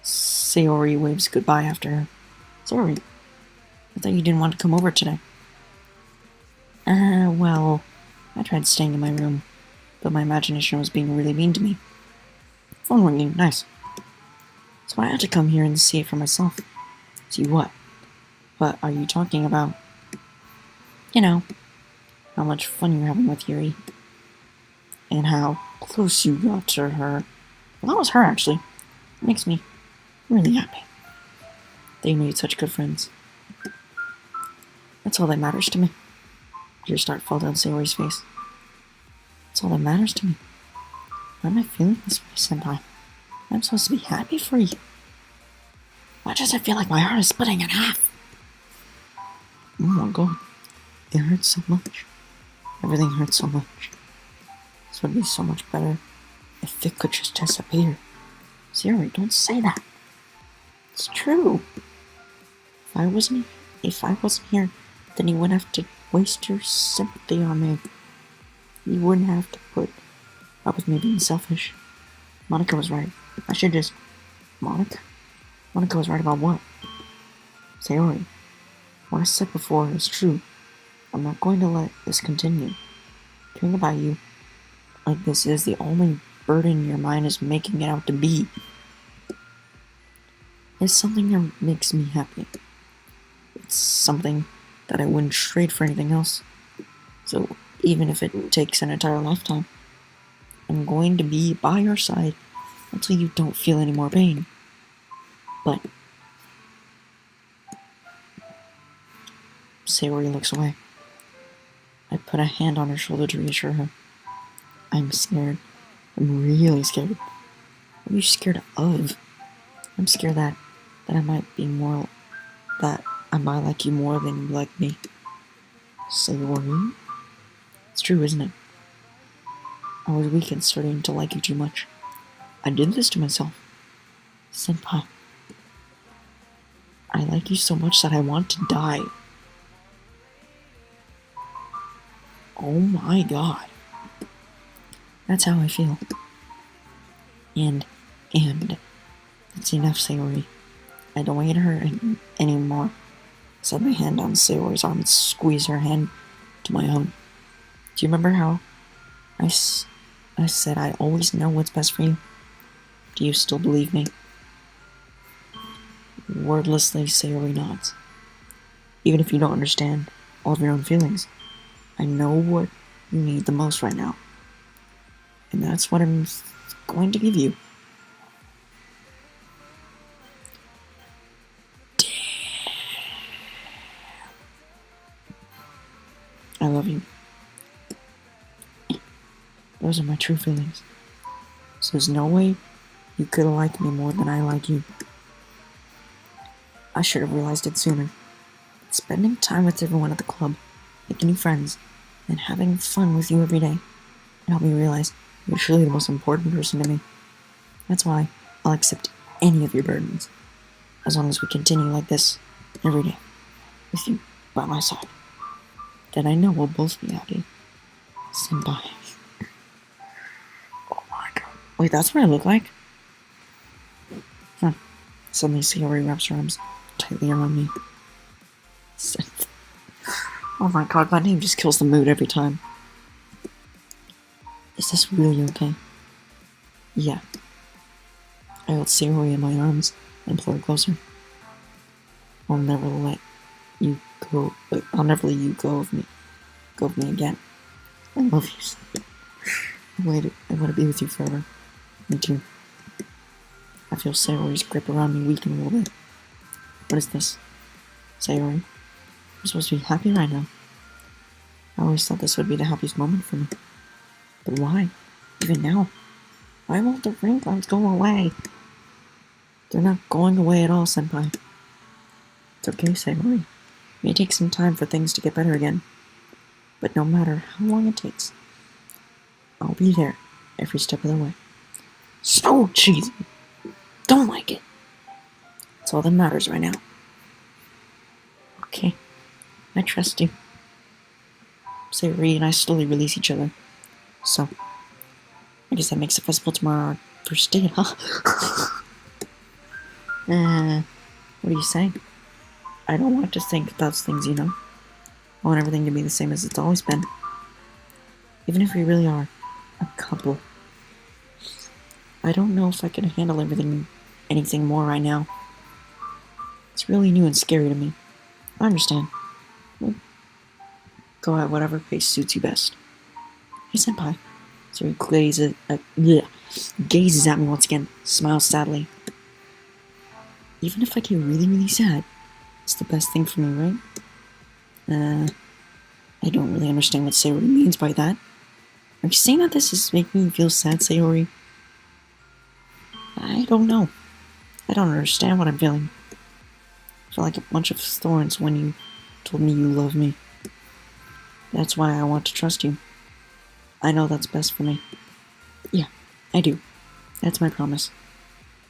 Sayori waves goodbye after her. Sorry. I thought you didn't want to come over today. Well... I tried staying in my room, but my imagination was being really mean to me. Phone ringing. Nice. So I had to come here and see it for myself. See what? What are you talking about? You know, how much fun you're having with Yuri. And how close you got to her. Well, that was her, actually. It makes me really happy. They made such good friends. That's all that matters to me. Tears start to fall down Sayori's face. That's all that matters to me. Why am I feeling this way, Senpai? I'm supposed to be happy for you. Why does it feel like my heart is splitting in half? Oh my god. It hurts so much. Everything hurts so much. This would be so much better if it could just disappear. Sayori, don't say that. It's true. If I wasn't here, then you wouldn't have to waste your sympathy on me. You wouldn't have to put up with me being selfish. Monica was right. I should just... Monica? Monica was right about what? Sayori, what I said before is true. I'm not going to let this continue. Caring about you like this is the only burden your mind is making it out to be. It's something that makes me happy. It's something that I wouldn't trade for anything else. So even if it takes an entire lifetime, I'm going to be by your side until you don't feel any more pain. But Sayori looks away. I put a hand on her shoulder to reassure her. I'm scared. I'm really scared. What are you scared of? I'm scared that I might be more... that I might like you more than you like me. Sayori? It's true, isn't it? I was weak and starting to like you too much. I did this to myself. Senpai. I like you so much that I want to die. Oh my god. That's how I feel. And that's enough, Sayori. I don't want you to hurt anymore. I set my hand on Sayori's arm and squeezed her hand to my own. Do you remember how I said I always know what's best for you? Do you still believe me? Wordlessly, Sayori nods. Even if you don't understand all of your own feelings, I know what you need the most right now. And that's what I'm going to give you. I love you. Those are my true feelings. So there's no way you could like me more than I like you. I should have realized it sooner. Spending time with everyone at the club, making new friends, and having fun with you every day helped me realize you're truly the most important person to me. That's why I'll accept any of your burdens, as long as we continue like this every day, with you by my side. Then I know we'll both be happy. Senpai. Oh my god. Wait, that's what I look like? Huh. Suddenly Sayori wraps her arms tightly around me. Oh my god, my name just kills the mood every time. Is this really okay? Yeah. I held Sayori in my arms and pulled her closer. I'll never let you go. I'll never let you go of me. Go of me again. I love you. I want to be with you forever. Me too. I feel Sayori's grip around me weaken a little bit. What is this? Sayori, I'm supposed to be happy right now. I always thought this would be the happiest moment for me. But why? Even now? Why won't the wrinkles go away? They're not going away at all, Senpai. It's okay, Sayori. It may take some time for things to get better again. But no matter how long it takes, I'll be there every step of the way. So cheesy. Don't like it. It's all that matters right now. Okay. I trust you. Sayori and I slowly release each other. So, I guess that makes the festival tomorrow our first date, huh? What are you saying? I don't want to think those things, you know? I want everything to be the same as it's always been. Even if we really are a couple. I don't know if I can handle anything more right now. It's really new and scary to me. I understand. Go at whatever pace suits you best. Hey, Senpai. So he gazes at me once again, smiles sadly. Even if I get really, really sad, it's the best thing for me, right? I don't really understand what Sayori means by that. Are you saying that this is making you feel sad, Sayori? I don't know. I don't understand what I'm feeling. I feel like a bunch of thorns when you told me you love me. That's why I want to trust you. I know that's best for me. Yeah, I do. That's my promise.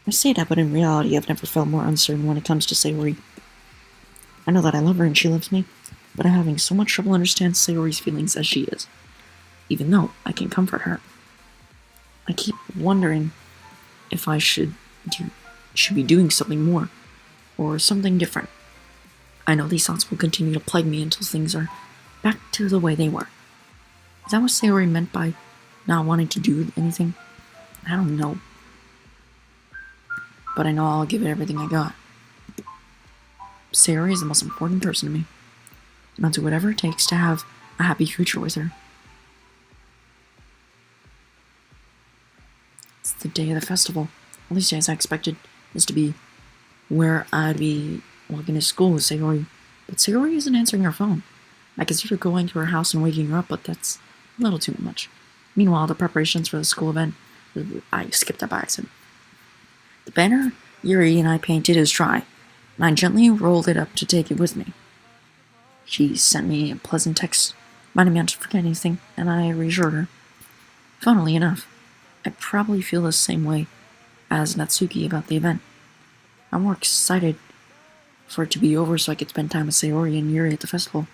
I say that, but in reality, I've never felt more uncertain when it comes to Sayori. I know that I love her and she loves me, but I'm having so much trouble understanding Sayori's feelings as she is, even though I can comfort her. I keep wondering if I should be doing something more, or something different. I know these thoughts will continue to plague me until things are back to the way they were. Is that what Sayori meant by not wanting to do anything? I don't know. But I know I'll give it everything I got. Sayori is the most important person to me, and I'll do whatever it takes to have a happy future with her. It's the day of the festival. At least as I expected this to be where I'd be walking to school with Sayori. But Sayori isn't answering her phone. I considered going to her house and waking her up, but that's a little too much. Meanwhile, the preparations for the school event, I skipped that by accident. The banner Yuri and I painted is dry, and I gently rolled it up to take it with me. She sent me a pleasant text, reminding me not to forget anything, and I reassured her. Funnily enough, I probably feel the same way as Natsuki about the event. I'm more excited for it to be over so I could spend time with Sayori and Yuri at the festival.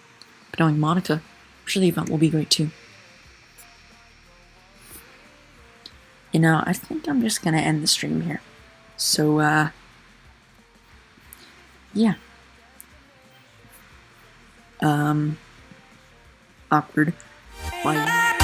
But knowing Monica, I'm sure the event will be great too. You know, I think I'm just gonna end the stream here. So, yeah. Awkward. Bye.